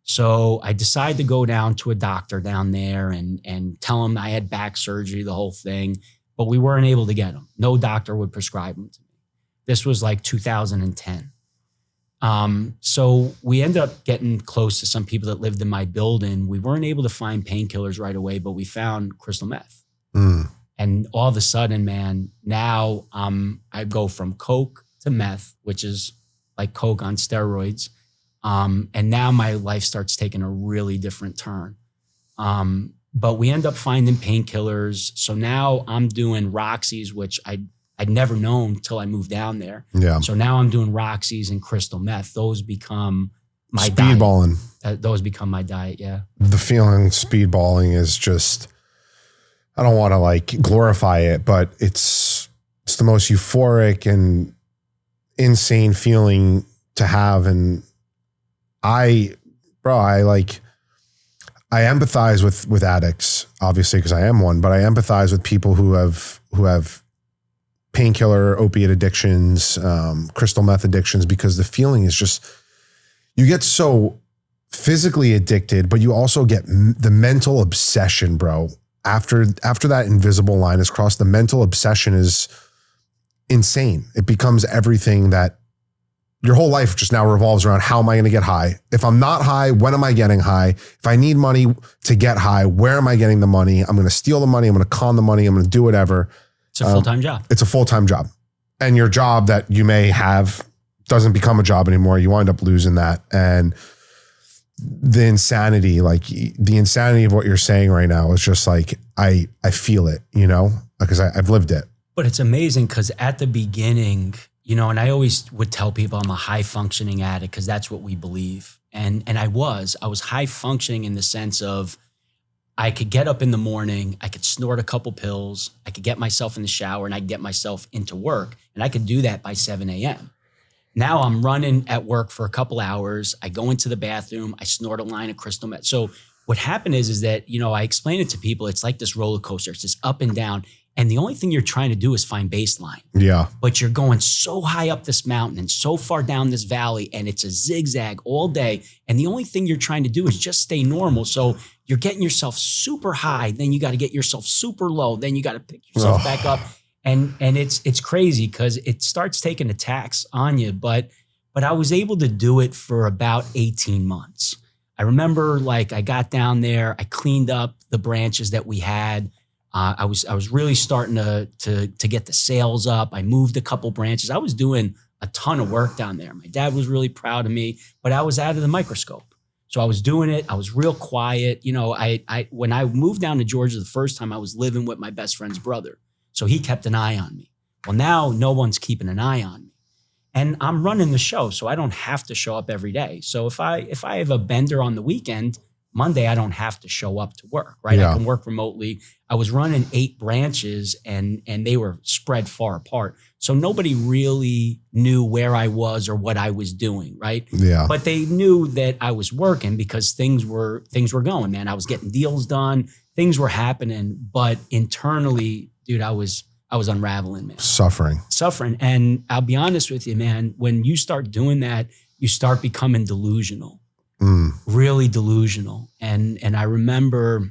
So I decided to go down to a doctor down there and tell him I had back surgery, the whole thing, but we weren't able to get them. No doctor would prescribe them to me. This was like 2010. So we ended up getting close to some people that lived in my building. We weren't able to find painkillers right away, but we found crystal meth. And all of a sudden, man, now I go from coke to meth, which is like coke on steroids. And now my life starts taking a really different turn. But we end up finding painkillers. So now I'm doing Roxy's, which I'd never known till I moved down there. Yeah. So now I'm doing Roxy's and crystal meth. Those become my diet. Speedballing. Those become my diet, yeah. The feeling speedballing is just, I don't want to like glorify it, but it's the most euphoric and insane feeling to have. And I empathize with addicts, obviously, because I am one, but I empathize with people who have painkiller, opiate addictions, crystal meth addictions, because the feeling is just, you get so physically addicted, but you also get the mental obsession, bro. After that invisible line is crossed, the mental obsession is insane. It becomes everything that your whole life just now revolves around how am I going to get high? If I'm not high, when am I getting high? If I need money to get high, where am I getting the money? I'm going to steal the money. I'm going to con the money. I'm going to do whatever. It's a full-time job. It's a full-time job. And your job that you may have doesn't become a job anymore. You wind up losing that. And the insanity of what you're saying right now is just like, I feel it, you know, because I've lived it. But it's amazing because at the beginning, you know, and I always would tell people I'm a high functioning addict because that's what we believe. And I was high functioning in the sense of I could get up in the morning, I could snort a couple pills, I could get myself in the shower and I'd get myself into work. And I could do that by 7 a.m. Now I'm running at work for a couple hours. I go into the bathroom, I snort a line of crystal meth. So what happened is that, you know, I explain it to people. It's like this roller coaster. It's just up and down. And the only thing you're trying to do is find baseline. Yeah. But you're going so high up this mountain and so far down this valley and it's a zigzag all day. And the only thing you're trying to do is just stay normal. So you're getting yourself super high. Then you got to get yourself super low. Then you got to pick yourself back up. And it's crazy because it starts taking a tax on you. But I was able to do it for about 18 months. I remember like I got down there, I cleaned up the branches that we had. I was really starting to get the sales up. I moved a couple branches. I was doing a ton of work down there. My dad was really proud of me, but I was out of the microscope. So I was doing it. I was real quiet. You know, when I moved down to Georgia the first time, I was living with my best friend's brother. So he kept an eye on me. Well, now no one's keeping an eye on me. And I'm running the show, so I don't have to show up every day. So if I have a bender on the weekend, Monday, I don't have to show up to work, right? Yeah. I can work remotely. I was running 8 branches and they were spread far apart. So nobody really knew where I was or what I was doing, right? Yeah. But they knew that I was working because things were going, man. I was getting deals done. Things were happening. But internally, dude, I was unraveling, man. Suffering. And I'll be honest with you, man, when you start doing that, you start becoming delusional. Really delusional. And I remember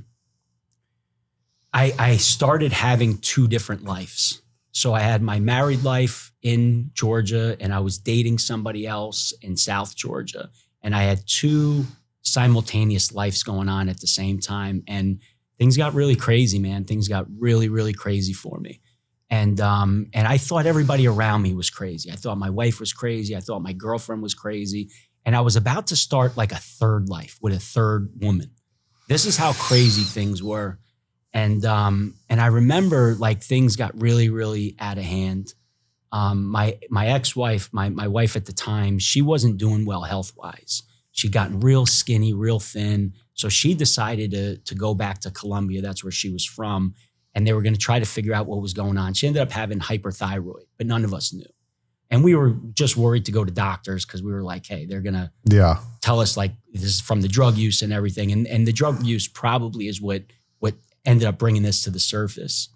I started having 2 different lives. So I had my married life in Georgia and I was dating somebody else in South Georgia. And I had 2 simultaneous lives going on at the same time. And things got really crazy, man. Things got really, really crazy for me. And I thought everybody around me was crazy. I thought my wife was crazy. I thought my girlfriend was crazy. And I was about to start like a third life with a third woman. This is how crazy things were. And I remember like things got really, really out of hand. My ex-wife, my wife at the time, she wasn't doing well health-wise. She'd gotten real skinny, real thin. So she decided to go back to Colombia. That's where she was from. And they were going to try to figure out what was going on. She ended up having hyperthyroid, but none of us knew. And we were just worried to go to doctors because we were like, hey, they're going to tell us like this is from the drug use and everything. And the drug use probably is what ended up bringing this to the surface.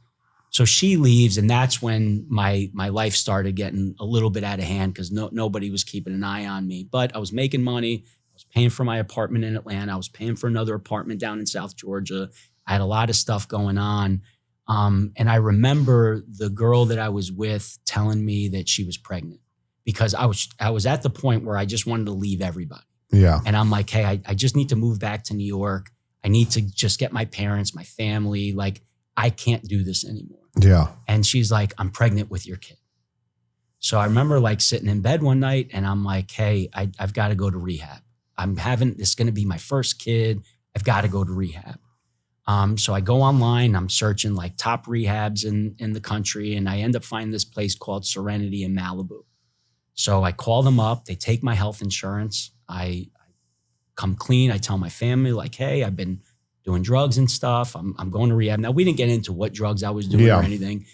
So she leaves, and that's when my life started getting a little bit out of hand because nobody was keeping an eye on me. But I was making money. I was paying for my apartment in Atlanta. I was paying for another apartment down in South Georgia. I had a lot of stuff going on. And I remember the girl that I was with telling me that she was pregnant because I was at the point where I just wanted to leave everybody. Yeah. And I'm like, hey, I just need to move back to New York. I need to just get my parents, my family. Like, I can't do this anymore. Yeah. And she's like, I'm pregnant with your kid. So I remember like sitting in bed one night and I'm like, hey, I've got to go to rehab. This is going to be my first kid. I've got to go to rehab. So I go online, I'm searching like top rehabs in the country, and I end up finding this place called Serenity in Malibu. So I call them up, they take my health insurance, I come clean, I tell my family like, hey, I've been doing drugs and stuff, I'm going to rehab. Now we didn't get into what drugs I was doing or anything.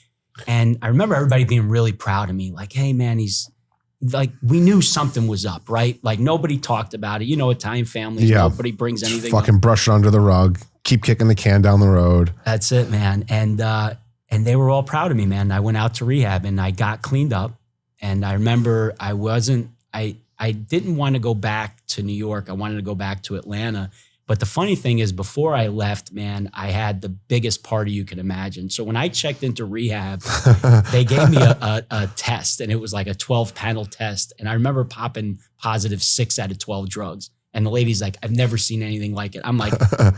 And I remember everybody being really proud of me, like, hey man, he's like, we knew something was up, right? Like nobody talked about it. You know, Italian families, nobody brings anything fucking up. Brush it under the rug. Keep kicking the can down the road. That's it, man. And they were all proud of me, man. I went out to rehab and I got cleaned up. And I remember I didn't want to go back to New York. I wanted to go back to Atlanta. But the funny thing is, before I left, man, I had the biggest party you could imagine. So when I checked into rehab, they gave me a test, and it was like a 12-panel test. And I remember popping positive 6 out of 12 drugs. And the lady's like, I've never seen anything like it. I'm like,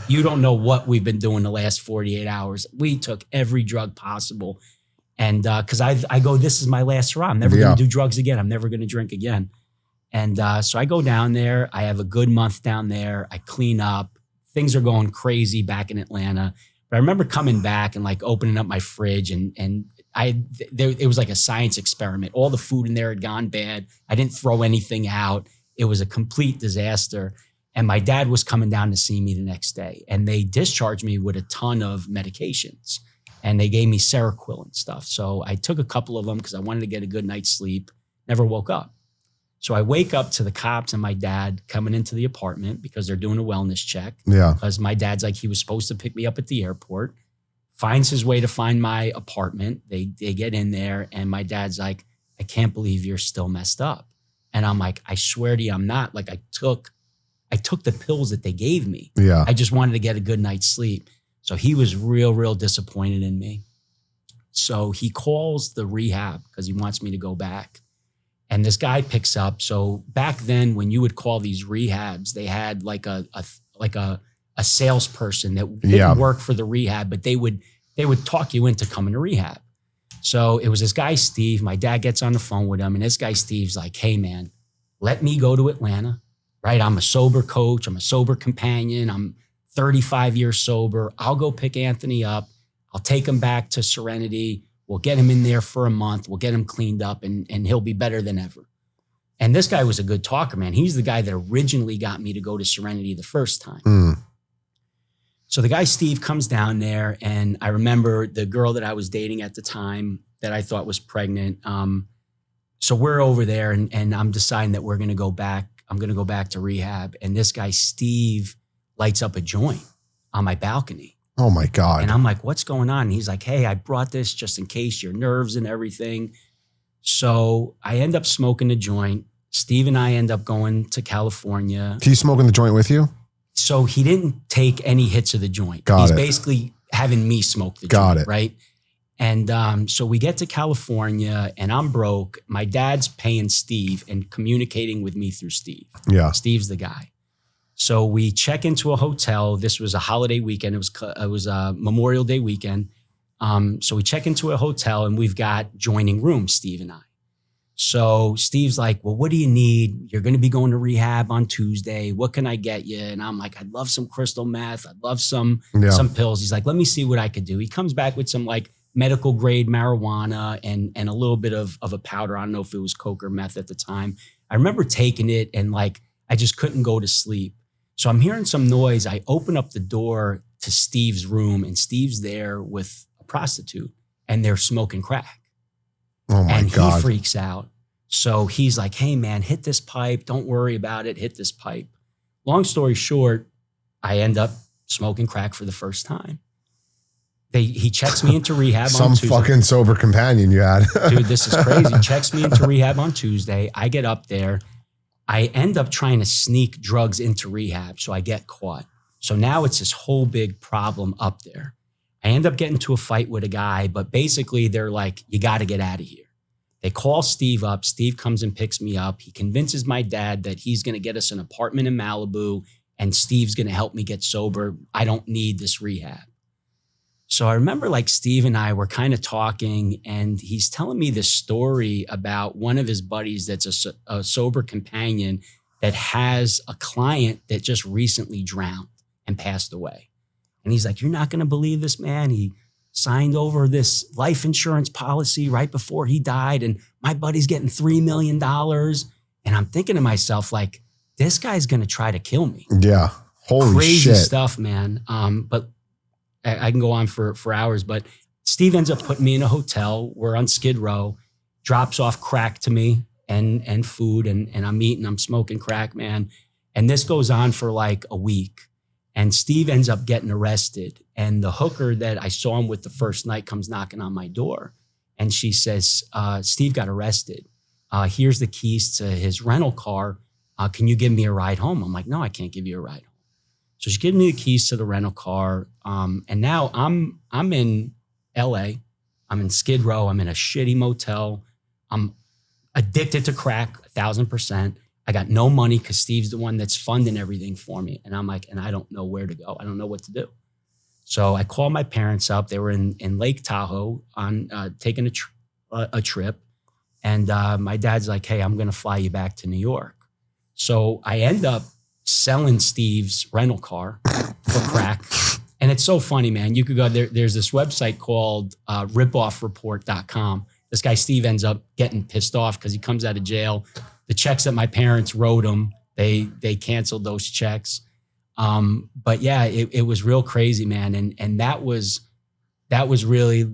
you don't know what we've been doing the last 48 hours. We took every drug possible. And because I go, this is my last hurrah. I'm never going to do drugs again. I'm never going to drink again. And so I go down there. I have a good month down there. I clean up. Things are going crazy back in Atlanta. But I remember coming back and like opening up my fridge, and it was like a science experiment. All the food in there had gone bad. I didn't throw anything out. It was a complete disaster. And my dad was coming down to see me the next day, and they discharged me with a ton of medications, and they gave me Seroquel and stuff. So I took a couple of them because I wanted to get a good night's sleep. Never woke up. So I wake up to the cops and my dad coming into the apartment because they're doing a wellness check. Yeah. Because my dad's like, he was supposed to pick me up at the airport, finds his way to find my apartment. They get in there, and my dad's like, I can't believe you're still messed up. And I'm like, I swear to you, I'm not. Like I took the pills that they gave me. Yeah. I just wanted to get a good night's sleep. So he was real disappointed in me. So he calls the rehab because he wants me to go back. And this guy picks up. So back then, when you would call these rehabs, they had like a salesperson that didn't work for the rehab, but they would talk you into coming to rehab. So it was this guy, Steve. My dad gets on the phone with him, and this guy, Steve's like, hey man, let me go to Atlanta, right? I'm a sober coach. I'm a sober companion. I'm 35 years sober. I'll go pick Anthony up. I'll take him back to Serenity. We'll get him in there for a month. We'll get him cleaned up, and he'll be better than ever. And this guy was a good talker, man. He's the guy that originally got me to go to Serenity the first time. Mm. So the guy, Steve, comes down there, and I remember the girl that I was dating at the time that I thought was pregnant. So we're over there, and I'm deciding that we're going to go back. I'm going to go back to rehab. And this guy, Steve, lights up a joint on my balcony. Oh my God. And I'm like, what's going on? And he's like, hey, I brought this just in case, your nerves and everything. So I end up smoking the joint. Steve and I end up going to California. He's smoking the joint with you? So he didn't take any hits of the joint. He's basically having me smoke the joint, right? And so we get to California, and I'm broke. My dad's paying Steve and communicating with me through Steve. Yeah. Steve's the guy. So we check into a hotel. This was a holiday weekend. It was a Memorial Day weekend. So we check into a hotel, and we've got joining rooms, Steve and I. So Steve's like, well, what do you need? You're going to be going to rehab on Tuesday. What can I get you? And I'm like, I'd love some crystal meth. I'd love some pills. He's like, let me see what I could do. He comes back with some like medical grade marijuana and a little bit of a powder. I don't know if it was coke or meth at the time. I remember taking it, and like, I just couldn't go to sleep. So I'm hearing some noise. I open up the door to Steve's room, and Steve's there with a prostitute, and they're smoking crack. Oh my God. He freaks out. So he's like, hey man, hit this pipe. Don't worry about it. Hit this pipe. Long story short, I end up smoking crack for the first time. He checks me into rehab on Tuesday. Some fucking sober companion you had. Dude, this is crazy. Checks me into rehab on Tuesday. I get up there. I end up trying to sneak drugs into rehab, so I get caught. So now it's this whole big problem up there. I end up getting into a fight with a guy, but basically they're like, you got to get out of here. They call Steve up. Steve comes and picks me up. He convinces my dad that he's going to get us an apartment in Malibu, and Steve's going to help me get sober. I don't need this rehab. So I remember like Steve and I were kind of talking, and he's telling me this story about one of his buddies that's a sober companion that has a client that just recently drowned and passed away. And he's like, you're not going to believe this, man. He signed over this life insurance policy right before he died, and my buddy's getting $3 million. And I'm thinking to myself, like, this guy's going to try to kill me. Yeah. Holy Crazy shit. stuff, man. But I can go on for hours, but Steve ends up putting me in a hotel. We're on Skid Row, drops off crack to me and food, and I'm eating, I'm smoking crack, man. And this goes on for like a week. And Steve ends up getting arrested. And the hooker that I saw him with the first night comes knocking on my door. And she says, Steve got arrested. Here's the keys to his rental car. Can you give me a ride home? I'm like, no, I can't give you a ride home. So she gives me the keys to the rental car. And now I'm in LA. I'm in Skid Row. I'm in a shitty motel. I'm addicted to crack 1,000%. I got no money because Steve's the one that's funding everything for me. And I'm like, and I don't know where to go. I don't know what to do. So I called my parents up. They were in Lake Tahoe on taking a trip. And my dad's like, hey, I'm going to fly you back to New York. So I end up selling Steve's rental car for crack. And it's so funny, man. You could go there. There's this website called ripoffreport.com. This guy, Steve, ends up getting pissed off because he comes out of jail. The checks that my parents wrote him, they canceled those checks. But yeah, it was real crazy, man. And that was really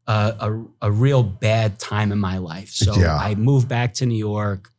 a real bad time in my life. So I moved back to New York,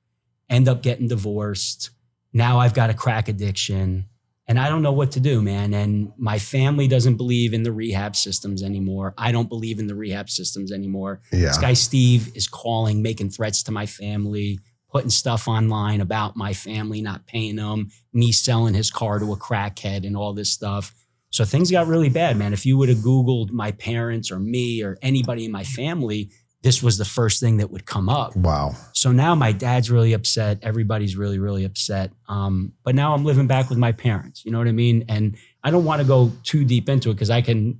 end up getting divorced. Now I've got a crack addiction and I don't know what to do, man. And my family doesn't believe in the rehab systems anymore. I don't believe in the rehab systems anymore. Yeah. This guy, Steve, is calling, making threats to my family, putting stuff online about my family not paying them, me selling his car to a crackhead and all this stuff. So things got really bad, man. If you would have Googled my parents or me or anybody in my family, this was the first thing that would come up. Wow. So now my dad's really upset. Everybody's really, really upset. But now I'm living back with my parents. You know what I mean? And I don't want to go too deep into it because I can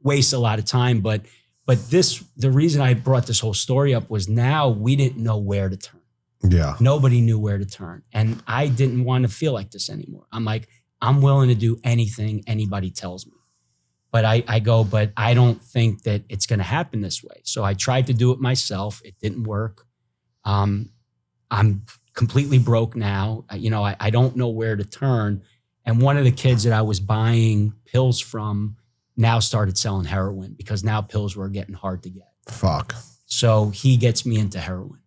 waste a lot of time. But the reason I brought this whole story up was now we didn't know where to turn. Yeah. Nobody knew where to turn. And I didn't want to feel like this anymore. I'm like, I'm willing to do anything anybody tells me. But I go, but I don't think that it's going to happen this way. So I tried to do it myself. It didn't work. I'm completely broke now. I don't know where to turn. And one of the kids that I was buying pills from now started selling heroin because now pills were getting hard to get. Fuck. So he gets me into heroin.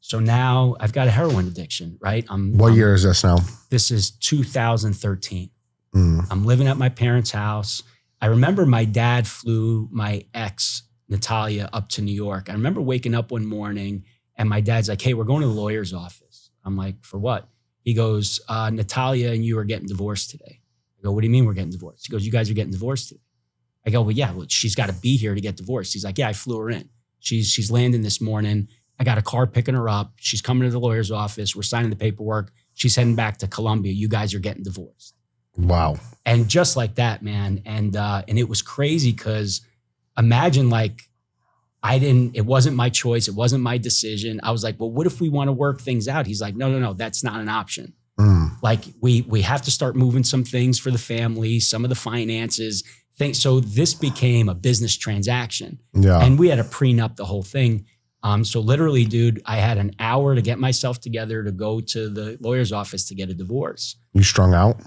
So now I've got a heroin addiction, right? What year is this now? This is 2013. I'm living at my parents' house. I remember my dad flew my ex, Natalia, up to New York. I remember waking up one morning and my dad's like, hey, we're going to the lawyer's office. I'm like, for what? He goes, Natalia and you are getting divorced today. I go, what do you mean we're getting divorced? He goes, you guys are getting divorced today. I go, well, she's got to be here to get divorced. He's like, yeah, I flew her in. She's landing this morning. I got a car picking her up. She's coming to the lawyer's office. We're signing the paperwork. She's heading back to Colombia. You guys are getting divorced. Wow. And just like that, man. And it was crazy because imagine it wasn't my choice. It wasn't my decision. I was like, well, what if we want to work things out? He's like, no, that's not an option. Like we have to start moving some things for the family, some of the finances. So this became a business transaction. Yeah. And we had to prenup the whole thing. So literally, dude, I had an hour to get myself together to go to the lawyer's office to get a divorce. You strung out?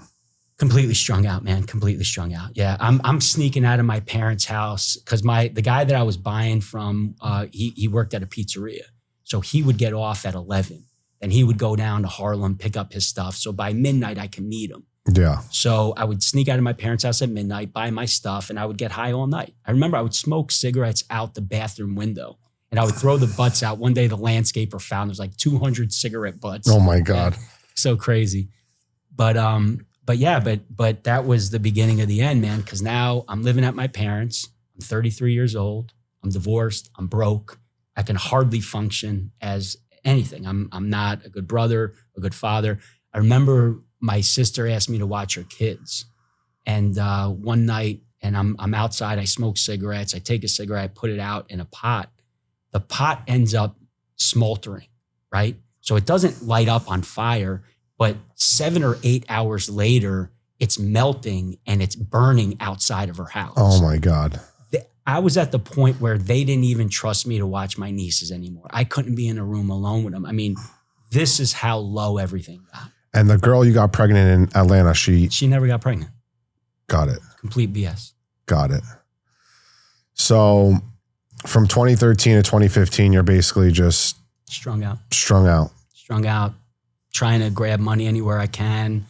Completely strung out, man. Completely strung out. Yeah, I'm sneaking out of my parents' house because the guy that I was buying from, he worked at a pizzeria. So he would get off at 11 and he would go down to Harlem, pick up his stuff. So by midnight, I can meet him. Yeah. So I would sneak out of my parents' house at midnight, buy my stuff, and I would get high all night. I remember I would smoke cigarettes out the bathroom window and I would throw the butts out. One day the landscaper found there's like 200 cigarette butts. Oh my God. Yeah, so crazy. But that was the beginning of the end, man. Cause now I'm living at my parents. I'm 33 years old. I'm divorced. I'm broke. I can hardly function as anything. I'm not a good brother, a good father. I remember my sister asked me to watch her kids. And one night, and I'm outside, I smoke cigarettes. I take a cigarette, I put it out in a pot. The pot ends up smoldering, right? So it doesn't light up on fire. But 7 or 8 hours later, it's melting and it's burning outside of her house. Oh my God. I was at the point where they didn't even trust me to watch my nieces anymore. I couldn't be in a room alone with them. I mean, this is how low everything got. And the girl you got pregnant in Atlanta, she never got pregnant. Got it. Complete BS. Got it. So from 2013 to 2015, you're basically just strung out. Trying to grab money anywhere I can,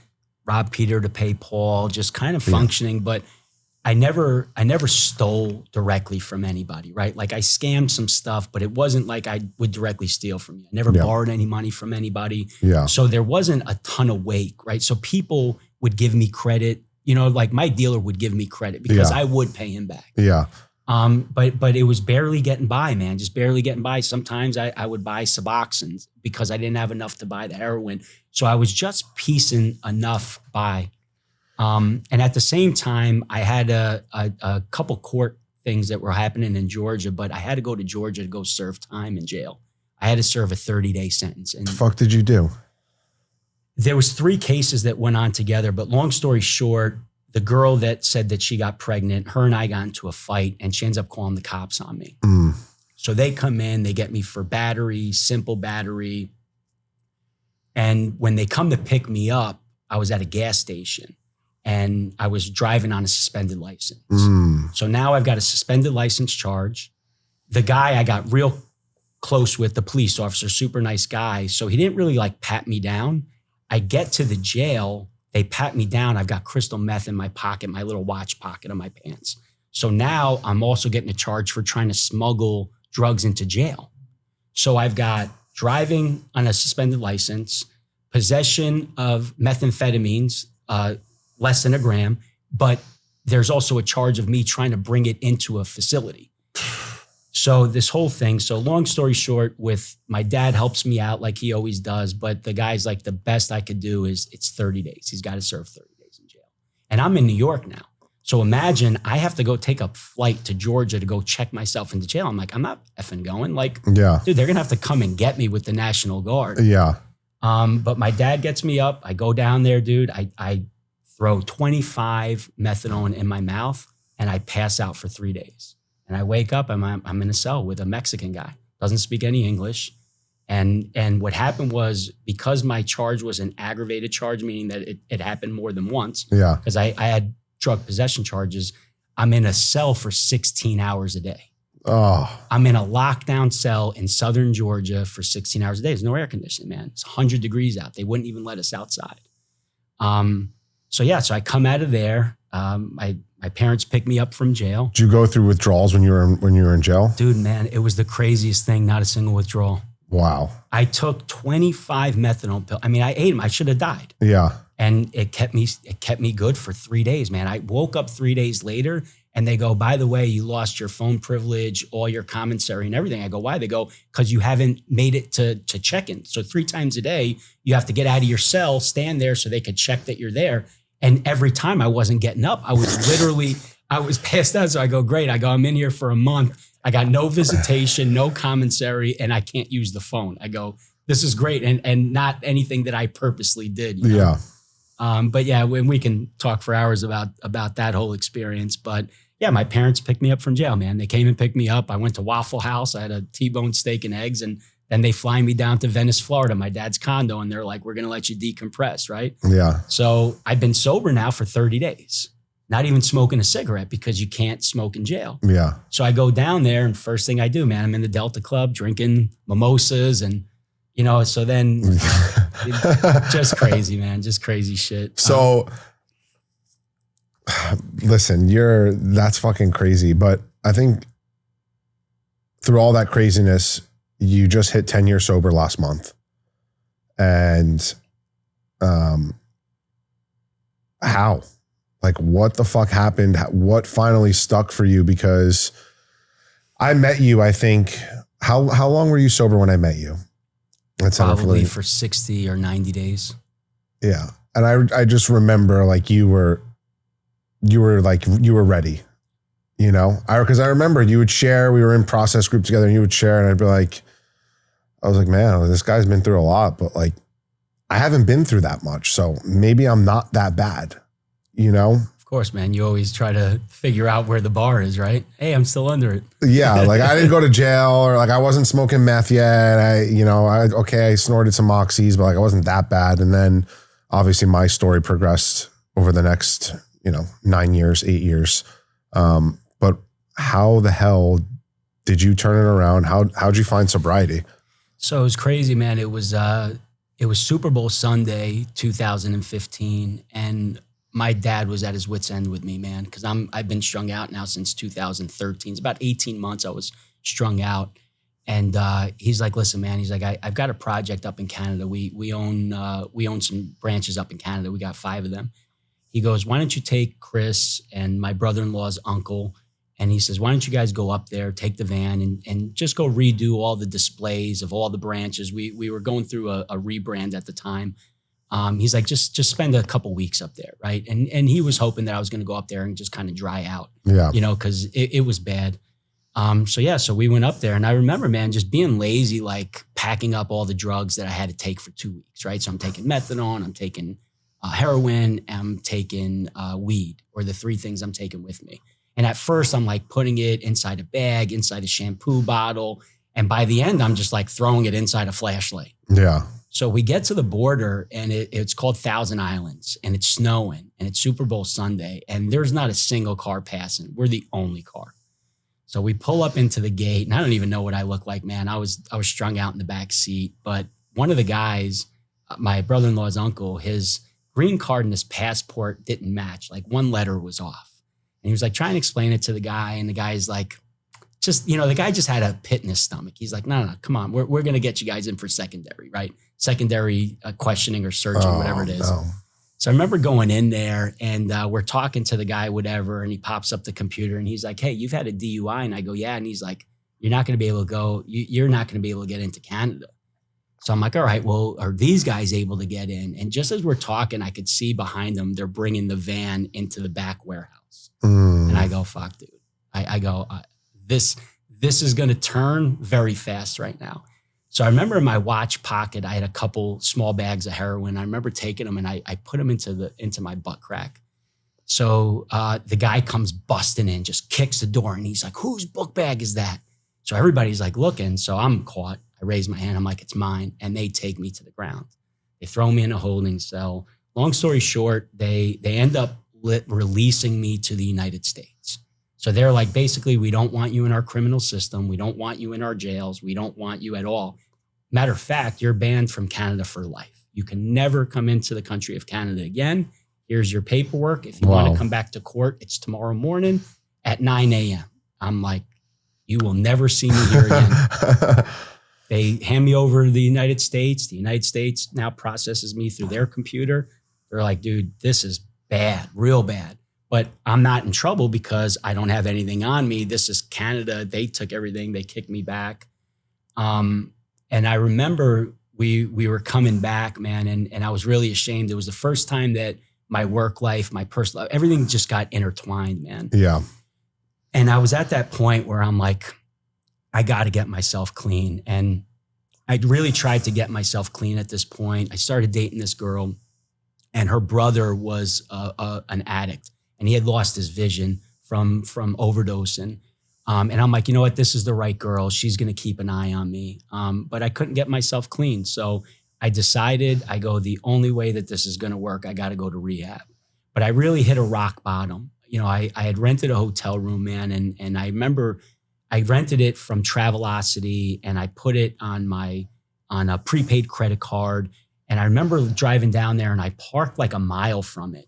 rob Peter to pay Paul, just kind of functioning. But I never stole directly from anybody, right? Like I scammed some stuff, but it wasn't like I would directly steal from you. I never borrowed any money from anybody. Yeah. So there wasn't a ton of weight, right? So people would give me credit. You know, like my dealer would give me credit because I would pay him back. Yeah. But it was barely getting by, man, just barely getting by. Sometimes I would buy Suboxone because I didn't have enough to buy the heroin. So I was just piecing enough by. And at the same time, I had a couple court things that were happening in Georgia, but I had to go to Georgia to go serve time in jail. I had to serve a 30-day sentence. And the fuck did you do? There was 3 cases that went on together, but long story short, the girl that said that she got pregnant, her and I got into a fight and she ends up calling the cops on me. So they come in, they get me for battery, simple battery. And when they come to pick me up, I was at a gas station and I was driving on a suspended license. So now I've got a suspended license charge. The guy I got real close with, the police officer, super nice guy. So he didn't really like pat me down. I get to the jail, they pat me down. I've got crystal meth in my pocket, my little watch pocket of my pants. So now I'm also getting a charge for trying to smuggle drugs into jail. So I've got driving on a suspended license, possession of methamphetamines, less than a gram, but there's also a charge of me trying to bring it into a facility. So this whole thing, so long story short, with my dad helps me out like he always does, but the guy's like, the best I could do is it's 30 days. He's got to serve 30 days in jail. And I'm in New York now. So imagine I have to go take a flight to Georgia to go check myself into jail. I'm like, I'm not effing going. Like, dude, they're going to have to come and get me with the National Guard. Yeah. But my dad gets me up. I go down there, dude. I throw 25 methadone in my mouth and I pass out for 3 days. And I wake up, I'm in a cell with a Mexican guy, doesn't speak any English. And what happened was, because my charge was an aggravated charge, meaning that it happened more than once. Yeah. Because I had drug possession charges. I'm in a cell for 16 hours a day. Oh. I'm in a lockdown cell in southern Georgia for 16 hours a day. There's no air conditioning, man. It's 100 degrees out. They wouldn't even let us outside. So I come out of there. My parents picked me up from jail. Did you go through withdrawals when you were in jail? Dude, man, it was the craziest thing. Not a single withdrawal. Wow. I took 25 methadone pills. I mean, I ate them. I should have died. Yeah. And it kept me good for 3 days, man. I woke up 3 days later and they go, by the way, you lost your phone privilege, all your commissary and everything. I go, why? They go, because you haven't made it to check-in. So 3 times a day, you have to get out of your cell, stand there so they could check that you're there. And every time I wasn't getting up, I was passed out. So I go, great. I'm in here for a month. I got no visitation, no commissary, and I can't use the phone. I go, this is great. And not anything that I purposely did. You know? Yeah. But yeah, we can talk for hours about that whole experience. But yeah, my parents picked me up from jail, man. They came and picked me up. I went to Waffle House. I had a T-bone steak and eggs, and then they fly me down to Venice, Florida, my dad's condo, and they're like, we're going to let you decompress, right? Yeah. So I've been sober now for 30 days, not even smoking a cigarette because you can't smoke in jail. Yeah. So I go down there, and first thing I do, man, I'm in the Delta Club drinking mimosas and, so then just crazy, man, just crazy shit. So listen, that's fucking crazy. But I think through all that craziness, you just hit 10 years sober last month. And how? Like, what the fuck happened? What finally stuck for you? Because I met you, I think, how long were you sober when I met you? Probably for 60 or 90 days. Yeah. And I just remember like you were ready. Because I remember you would share, we were in process group together and you would share, and I'd be like, I was like, man, this guy's been through a lot, but like, I haven't been through that much. So maybe I'm not that bad, Of course, man. You always try to figure out where the bar is, right? Hey, I'm still under it. Yeah. Like I didn't go to jail, or like I wasn't smoking meth yet. I snorted some oxys, but like I wasn't that bad. And then obviously my story progressed over the next, 9 years, 8 years. But how the hell did you turn it around? How'd you find sobriety? So it was crazy, man. It was Super Bowl Sunday, 2015, and my dad was at his wit's end with me, man, because I've been strung out now since 2013. It's about 18 months I was strung out, and he's like, "Listen, man," he's like, "I've got a project up in Canada. We own some branches up in Canada. We got 5 of them." he goes, why don't you take Chris and my brother-in-law's uncle? And he says, why don't you guys go up there, take the van and just go redo all the displays of all the branches. We were going through a rebrand at the time. He's like, just spend a couple weeks up there, right? And he was hoping that I was going to go up there and just kind of dry out, because it was bad. So we went up there, and I remember, man, just being lazy, like packing up all the drugs that I had to take for 2 weeks, right? So I'm taking methadone, I'm taking heroin, I'm taking weed, or the 3 things I'm taking with me. And at first I'm like putting it inside a bag, inside a shampoo bottle. And by the end, I'm just like throwing it inside a flashlight. Yeah. So we get to the border, and it's called Thousand Islands, and it's snowing, and it's Super Bowl Sunday, and there's not a single car passing. We're the only car. So we pull up into the gate, and I don't even know what I look like, man. I was strung out in the back seat, but one of the guys, my brother-in-law's uncle, his green card and his passport didn't match. Like one letter was off. And he was like trying to explain it to the guy, and the guy's like, the guy just had a pit in his stomach. He's like, no, come on. We're going to get you guys in for secondary, right? Secondary questioning or searching, whatever it is. No. So I remember going in there, and we're talking to the guy, whatever, and he pops up the computer, and he's like, hey, you've had a DUI? And I go, yeah. And he's like, you're not going to be able to go. You're not going to be able to get into Canada. So I'm like, all right, well, are these guys able to get in? And just as we're talking, I could see behind them, they're bringing the van into the back warehouse. And I go, fuck, dude. I go, this is going to turn very fast right now. So I remember in my watch pocket, I had a couple small bags of heroin. I remember taking them, and I put them into my butt crack. So the guy comes busting in, just kicks the door, and he's like, whose book bag is that? So everybody's like looking. So I'm caught. I raise my hand. I'm like, it's mine. And they take me to the ground. They throw me in a holding cell. Long story short, they end up releasing me to the United States. So they're like, basically, we don't want you in our criminal system. We don't want you in our jails. We don't want you at all. Matter of fact, you're banned from Canada for life. You can never come into the country of Canada again. Here's your paperwork. If you want to come back to court, it's tomorrow morning at 9 a.m. I'm like, you will never see me here again. They hand me over to the United States. The United States now processes me through their computer. They're like, dude, this is bad, real bad. But I'm not in trouble because I don't have anything on me. This is Canada. They took everything. They kicked me back. And I remember we were coming back, man, and I was really ashamed. It was the first time that my work life, my personal life, everything just got intertwined, man. Yeah. And I was at that point where I'm like, I got to get myself clean. And I really tried to get myself clean at this point. I started dating this girl, and her brother was an addict, and he had lost his vision from overdosing. And I'm like, you know what? This is the right girl. She's going to keep an eye on me. But I couldn't get myself clean. So I decided, the only way that this is going to work, I got to go to rehab. But I really hit a rock bottom. I had rented a hotel room, man. And I remember I rented it from Travelocity, and I put it on a prepaid credit card. And I remember driving down there, and I parked like a mile from it.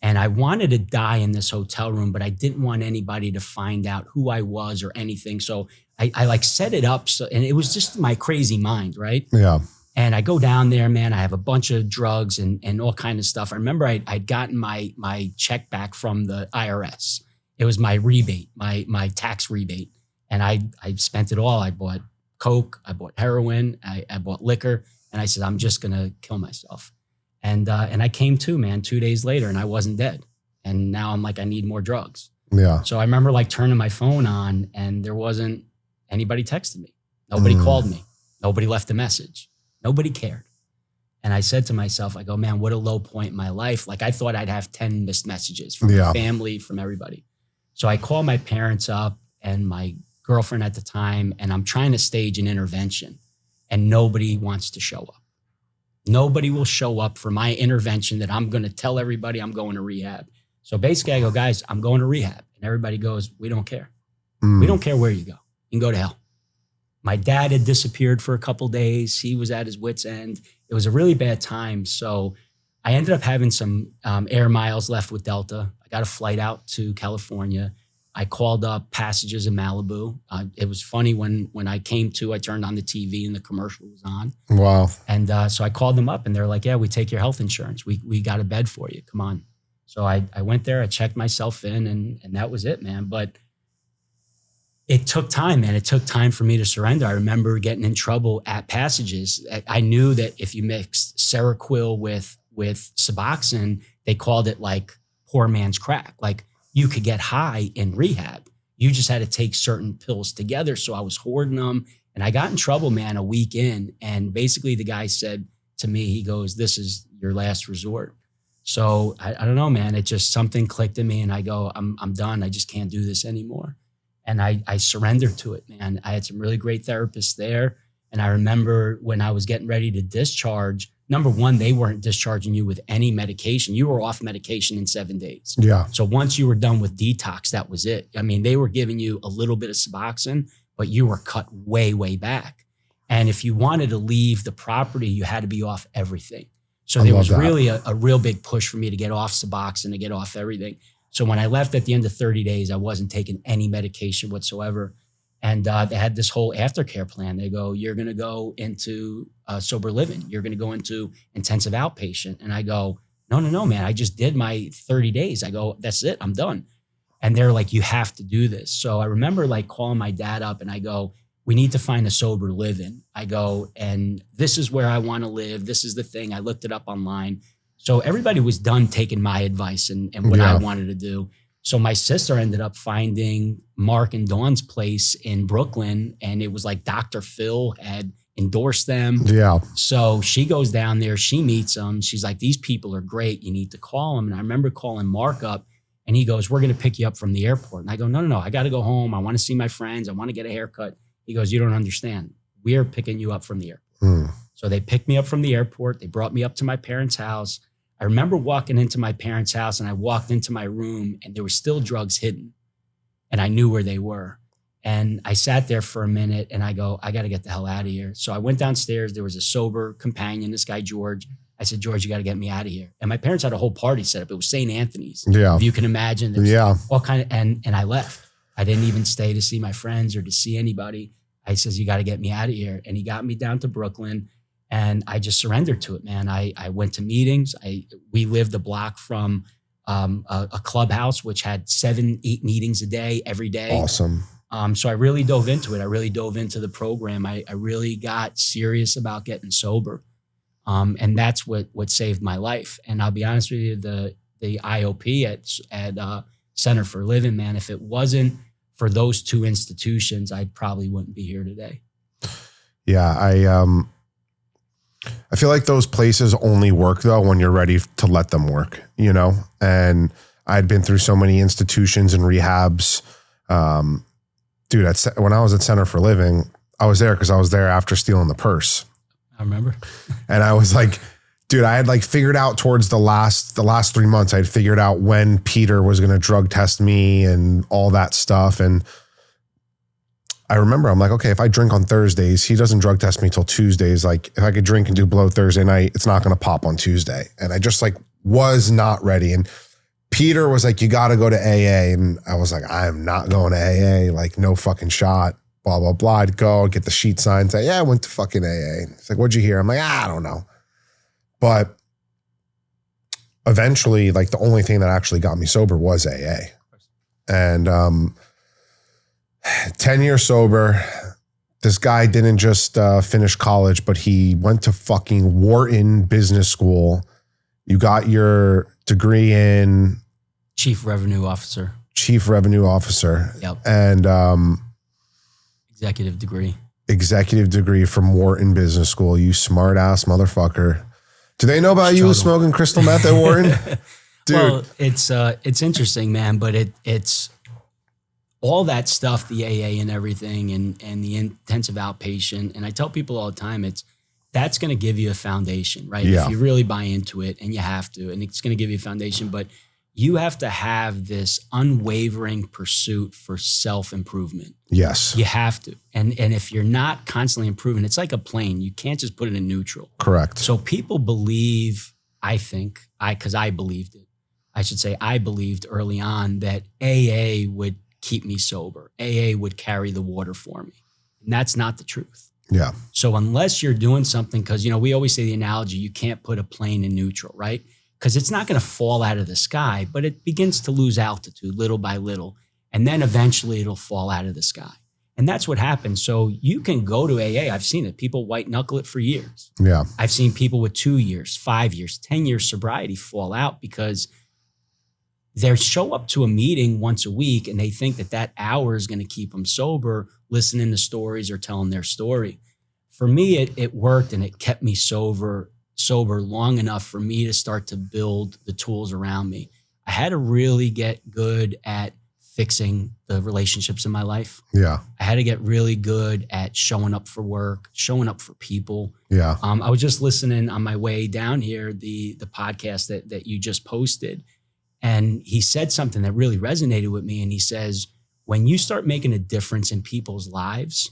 And I wanted to die in this hotel room, but I didn't want anybody to find out who I was or anything. So I like set it up. And it was just my crazy mind, right? Yeah. And I go down there, man. I have a bunch of drugs and all kind of stuff. I remember I'd gotten my check back from the IRS. It was my rebate, my tax rebate. And I spent it all. I bought Coke, I bought heroin, I bought liquor. And I said, I'm just going to kill myself. And I came to, man, 2 days later, and I wasn't dead. And now I'm like, I need more drugs. Yeah. So I remember like turning my phone on, and there wasn't anybody texting me. Nobody called me. Nobody left a message. Nobody cared. And I said to myself, I go, man, what a low point in my life. Like I thought I'd have 10 missed messages from my family, from everybody. So I call my parents up and my girlfriend at the time, and I'm trying to stage an intervention, and nobody wants to show up. Nobody will show up for my intervention that I'm going to tell everybody I'm going to rehab. So basically I go, guys, I'm going to rehab. And everybody goes, we don't care. We don't care where you go. You can go to hell. My dad had disappeared for a couple of days. He was at his wit's end. It was a really bad time. So I ended up having some air miles left with Delta. I got a flight out to California. I called up Passages in Malibu. It was funny when I came to, I turned on the TV and the commercial was on. Wow. And so I called them up, and they're like, yeah, we take your health insurance. We got a bed for you. Come on. So I went there, I checked myself in, and that was it, man. But it took time, man. It took time for me to surrender. I remember getting in trouble at Passages. I knew that if you mixed Seroquel with Suboxone, they called it like poor man's crack. Like you could get high in rehab. You just had to take certain pills together. So I was hoarding them, and I got in trouble, man, a week in. And basically the guy said to me, he goes, "This is your last resort." So I don't know, man. It just, something clicked in me, and I go, I'm done. I just can't do this anymore. And I surrendered to it, man. I had some really great therapists there. And I remember when I was getting ready to discharge, number one, they weren't discharging you with any medication. You were off medication in 7 days. Yeah. So once you were done with detox, that was it. I mean, they were giving you a little bit of Suboxone, but you were cut way, way back. And if you wanted to leave the property, you had to be off everything. So there was really a real big push for me to get off Suboxone, to get off everything. So when I left at the end of 30 days, I wasn't taking any medication whatsoever. And they had this whole aftercare plan. They go, "You're going to go into sober living. You're going to go into intensive outpatient." And I go, no, man. I just did my 30 days. I go, "That's it. I'm done." And they're like, "You have to do this." So I remember like calling my dad up, and I go, "We need to find a sober living." I go, "And this is where I want to live. This is the thing." I looked it up online. So everybody was done taking my advice and what I wanted to do. So my sister ended up finding Mark and Dawn's place in Brooklyn, and it was like Dr. Phil had endorsed them. Yeah. So she goes down there, she meets them. She's like, "These people are great. You need to call them." And I remember calling Mark up, and he goes, "We're going to pick you up from the airport." And I go, no, I got to go home. I want to see my friends. I want to get a haircut. He goes, "You don't understand. We're picking you up from the airport." So they picked me up from the airport. They brought me up to my parents' house. I remember walking into my parents' house, and I walked into my room, and there were still drugs hidden, and I knew where they were. And I sat there for a minute, and I go, "I got to get the hell out of here." So I went downstairs. There was a sober companion, this guy, George. I said, "George, you got to get me out of here." And my parents had a whole party set up. It was St. Anthony's. Yeah. If you can imagine. All kind of, and I left. I didn't even stay to see my friends or to see anybody. I says, "You got to get me out of here." And he got me down to Brooklyn. And I just surrendered to it, man. I went to meetings. We lived a block from a clubhouse, which had 7-8 meetings a day, every day. Awesome. So I really dove into it. I really dove into the program. I really got serious about getting sober. And that's what saved my life. And I'll be honest with you, the IOP at Center for Living, man, if it wasn't for those two institutions, I probably wouldn't be here today. Yeah, I feel like those places only work though when you're ready to let them work, you know? And I'd been through so many institutions and rehabs. Dude, when I was at Center for Living, I was there because I was there after stealing the purse. I remember. And I was like, dude, I had like figured out towards the last 3 months, I had figured out when Peter was going to drug test me and all that stuff. And I remember I'm like, okay, if I drink on Thursdays, he doesn't drug test me till Tuesdays. Like if I could drink and do blow Thursday night, it's not going to pop on Tuesday. And I just like was not ready. And Peter was like, "You got to go to AA." And I was like, "I am not going to AA. Like no fucking shot, blah, blah, blah." I'd go get the sheet signed, say, "Yeah, I went to fucking AA." It's like, "What'd you hear?" I'm like, "I don't know." But eventually, like the only thing that actually got me sober was AA. And, 10 years sober. This guy didn't just finish college, but he went to fucking Wharton Business School. You got your degree in Chief Revenue Officer. Yep. And executive degree from Wharton Business School. You smart ass motherfucker. Do they know about you smoking crystal meth at Wharton? Dude. Well, it's interesting, man, but it's all that stuff, the AA and everything, and the intensive outpatient. And I tell people all the time, that's going to give you a foundation, right? Yeah. If you really buy into it, and you have to, and it's going to give you a foundation, but you have to have this unwavering pursuit for self-improvement. Yes. You have to. And if you're not constantly improving, it's like a plane. You can't just put it in neutral. Correct. So people believe, because I believed it. I should say I believed early on that AA would keep me sober. AA would carry the water for me. And that's not the truth. Yeah. So unless you're doing something, because, we always say the analogy, you can't put a plane in neutral, right? because it's not going to fall out of the sky, but it begins to lose altitude little by little. And then eventually it'll fall out of the sky. And that's what happens. So you can go to AA. I've seen it. People white knuckle it for years. Yeah. I've seen people with 2 years, 5 years, 10 years sobriety fall out because they show up to a meeting once a week and they think that that hour is going to keep them sober, listening to stories or telling their story. For me, it worked and it kept me sober long enough for me to start to build the tools around me. I had to really get good at fixing the relationships in my life. Yeah. I had to get really good at showing up for work, showing up for people. Yeah. I was just listening on my way down here, the podcast that you just posted. And he said something that really resonated with me. And he says, when you start making a difference in people's lives,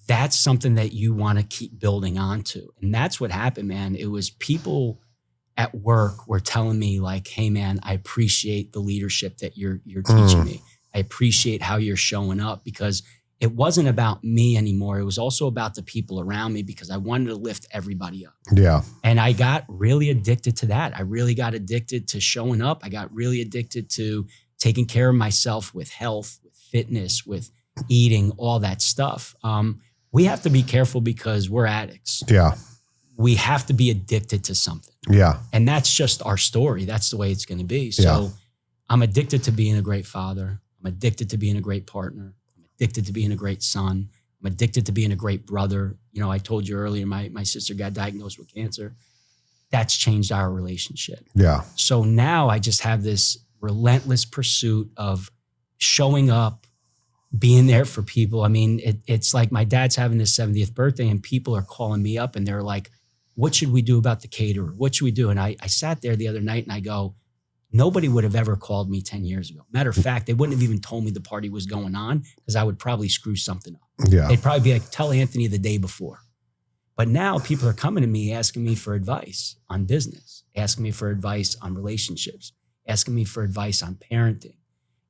that's something that you want to keep building onto. And that's what happened, man. It was people at work were telling me like, hey man, I appreciate the leadership that you're teaching me. I appreciate how you're showing up, because it wasn't about me anymore. It was also about the people around me, because I wanted to lift everybody up. Yeah. And I got really addicted to that. I really got addicted to showing up. I got really addicted to taking care of myself with health, with fitness, with eating, all that stuff. We have to be careful because we're addicts. Yeah. We have to be addicted to something. Yeah. And that's just our story. That's the way it's going to be. So I'm addicted to being a great father. I'm addicted to being a great partner. I'm addicted to being a great son. I'm addicted to being a great brother. You know, I told you earlier, my sister got diagnosed with cancer. That's changed our relationship. Yeah. So now I just have this relentless pursuit of showing up, being there for people. I mean, it's like my dad's having his 70th birthday and people are calling me up and they're like, what should we do about the caterer? What should we do? And I sat there the other night and I go, nobody would have ever called me 10 years ago. Matter of fact, they wouldn't have even told me the party was going on because I would probably screw something up. Yeah. They'd probably be like, tell Anthony the day before. But now people are coming to me asking me for advice on business, asking me for advice on relationships, asking me for advice on parenting.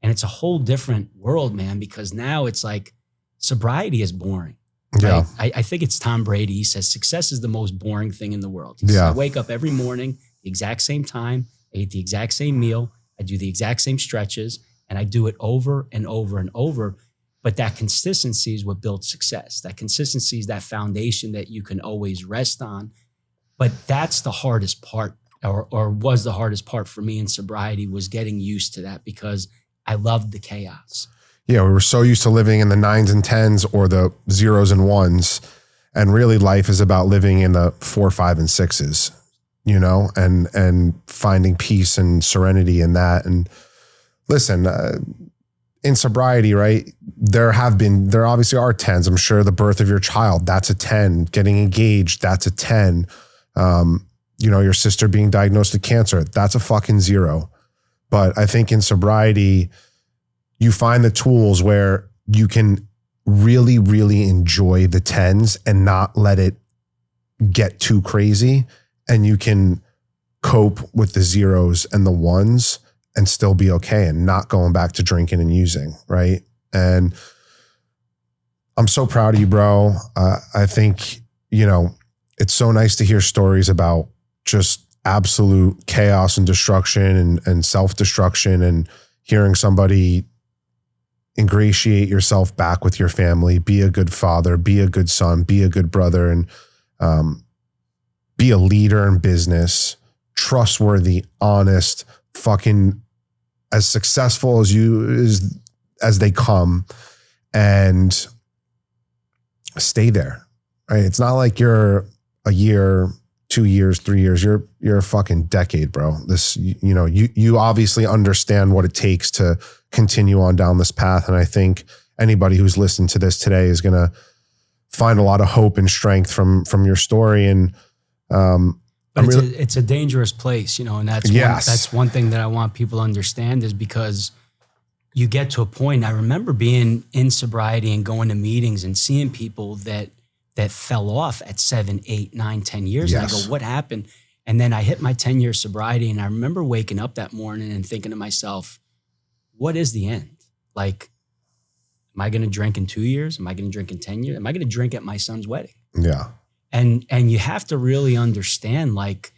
And it's a whole different world, man, because now it's like sobriety is boring. Right? Yeah. I think it's Tom Brady. He says success is the most boring thing in the world. He says, I wake up every morning, the exact same time. I eat the exact same meal. I do the exact same stretches, and I do it over and over and over. But that consistency is what builds success. That consistency is that foundation that you can always rest on. But that's the hardest part, or was the hardest part for me in sobriety, was getting used to that, because I loved the chaos. Yeah, we were so used to living in the 9s and 10s or the 0s and 1s. And really life is about living in the 4, 5, and 6s, you know, and finding peace and serenity in that. And listen, in sobriety, right, there obviously are 10s. I'm sure the birth of your child, that's a 10. Getting engaged, that's a 10. You know, your sister being diagnosed with cancer, that's a fucking 0. But I think in sobriety, you find the tools where you can really, really enjoy the 10s and not let it get too crazy. And you can cope with the 0s and the 1s and still be okay and not going back to drinking and using, right? And I'm so proud of you, bro. I think, you know, it's so nice to hear stories about just absolute chaos and destruction and self-destruction, and hearing somebody ingratiate yourself back with your family, be a good father, be a good son, be a good brother, and be a leader in business, trustworthy, honest, fucking as successful as you as they come, and stay there. Right? It's not like you're a year, 2 years, 3 years. You're a fucking decade, bro. This, you know, you obviously understand what it takes to continue on down this path. And I think anybody who's listened to this today is going to find a lot of hope and strength from your story. And but it's a dangerous place, you know, and that's one thing that I want people to understand, is because you get to a point. I remember being in sobriety and going to meetings and seeing people that fell off at 7, 8, 9, 10 years. Yes. And I go, what happened? And then I hit my 10-year sobriety, and I remember waking up that morning and thinking to myself, what is the end? Like, am I going to drink in 2 years? Am I going to drink in 10 years? Am I going to drink at my son's wedding? Yeah. And you have to really understand, like,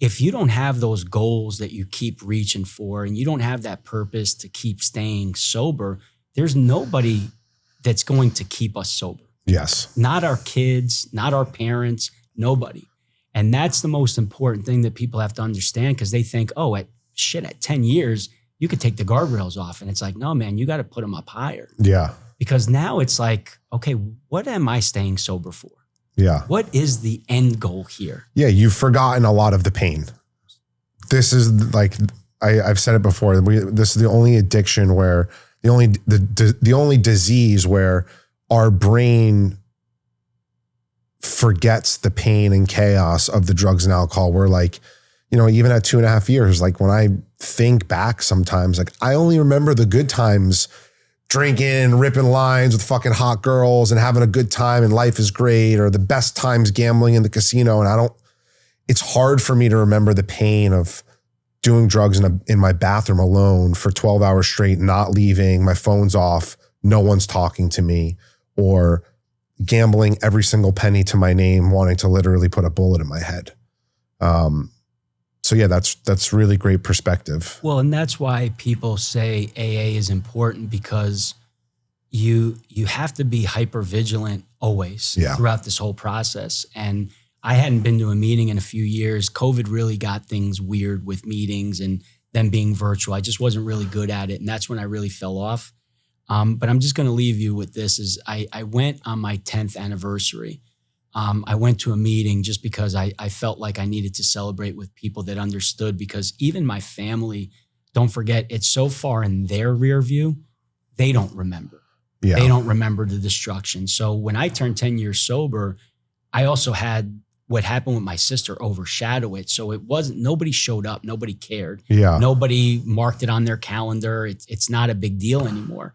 if you don't have those goals that you keep reaching for and you don't have that purpose to keep staying sober, there's nobody that's going to keep us sober. Yes. Not our kids, not our parents, nobody. And that's the most important thing that people have to understand, because they think, oh, at 10 years, you could take the guardrails off. And it's like, no, man, you got to put them up higher. Yeah. Because now it's like, okay, what am I staying sober for? Yeah. What is the end goal here? Yeah. You've forgotten a lot of the pain. This is like, I've said it before. This is the only addiction where the only disease where our brain forgets the pain and chaos of the drugs and alcohol. We're like, even at 2.5 years, like when I think back sometimes, like I only remember the good times, drinking, ripping lines with fucking hot girls and having a good time and life is great, or the best times gambling in the casino. And it's hard for me to remember the pain of doing drugs in my bathroom alone for 12 hours straight, not leaving, my phone's off, no one's talking to me, or gambling every single penny to my name, wanting to literally put a bullet in my head. So yeah, that's really great perspective. Well, and that's why people say AA is important, because you have to be hyper vigilant always throughout this whole process. And I hadn't been to a meeting in a few years. COVID really got things weird with meetings and them being virtual. I just wasn't really good at it. And that's when I really fell off. But I'm just going to leave you with this is I went on my 10th anniversary. I went to a meeting just because I felt like I needed to celebrate with people that understood, because even my family, don't forget, it's so far in their rear view, they don't remember. Yeah. They don't remember the destruction. So when I turned 10 years sober, I also had what happened with my sister overshadow it. So it wasn't, nobody showed up, nobody cared. Yeah. Nobody marked it on their calendar. It's not a big deal anymore.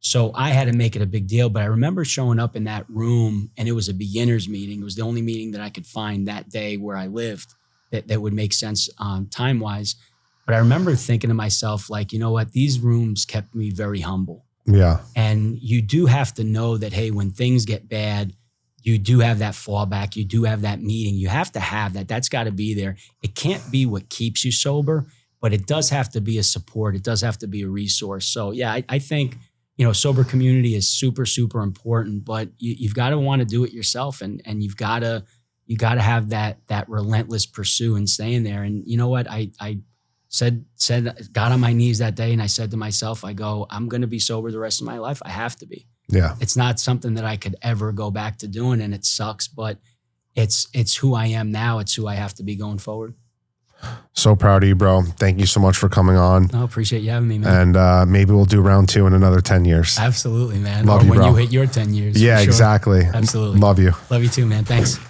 So I had to make it a big deal. But I remember showing up in that room, and it was a beginner's meeting. It was the only meeting that I could find that day where I lived that would make sense time-wise. But I remember thinking to myself, like, you know what? These rooms kept me very humble. Yeah. And you do have to know that, hey, when things get bad, you do have that fallback. You do have that meeting. You have to have that. That's got to be there. It can't be what keeps you sober, but it does have to be a support. It does have to be a resource. So yeah, I think, sober community is super, super important, but you've got to want to do it yourself, and you've got to have that relentless pursuit and staying there. And you know what? I got on my knees that day and I said to myself, I'm going to be sober the rest of my life. I have to be. Yeah. It's not something that I could ever go back to doing, and it sucks, but it's who I am now. It's who I have to be going forward. So proud of you, bro. Thank you so much for coming on. I appreciate you having me, man. And maybe we'll do round 2 in another 10 years. Absolutely, man. Love you, when bro. you hit your 10 years. Yeah, exactly. Absolutely. Love you. Love you too, man. Thanks.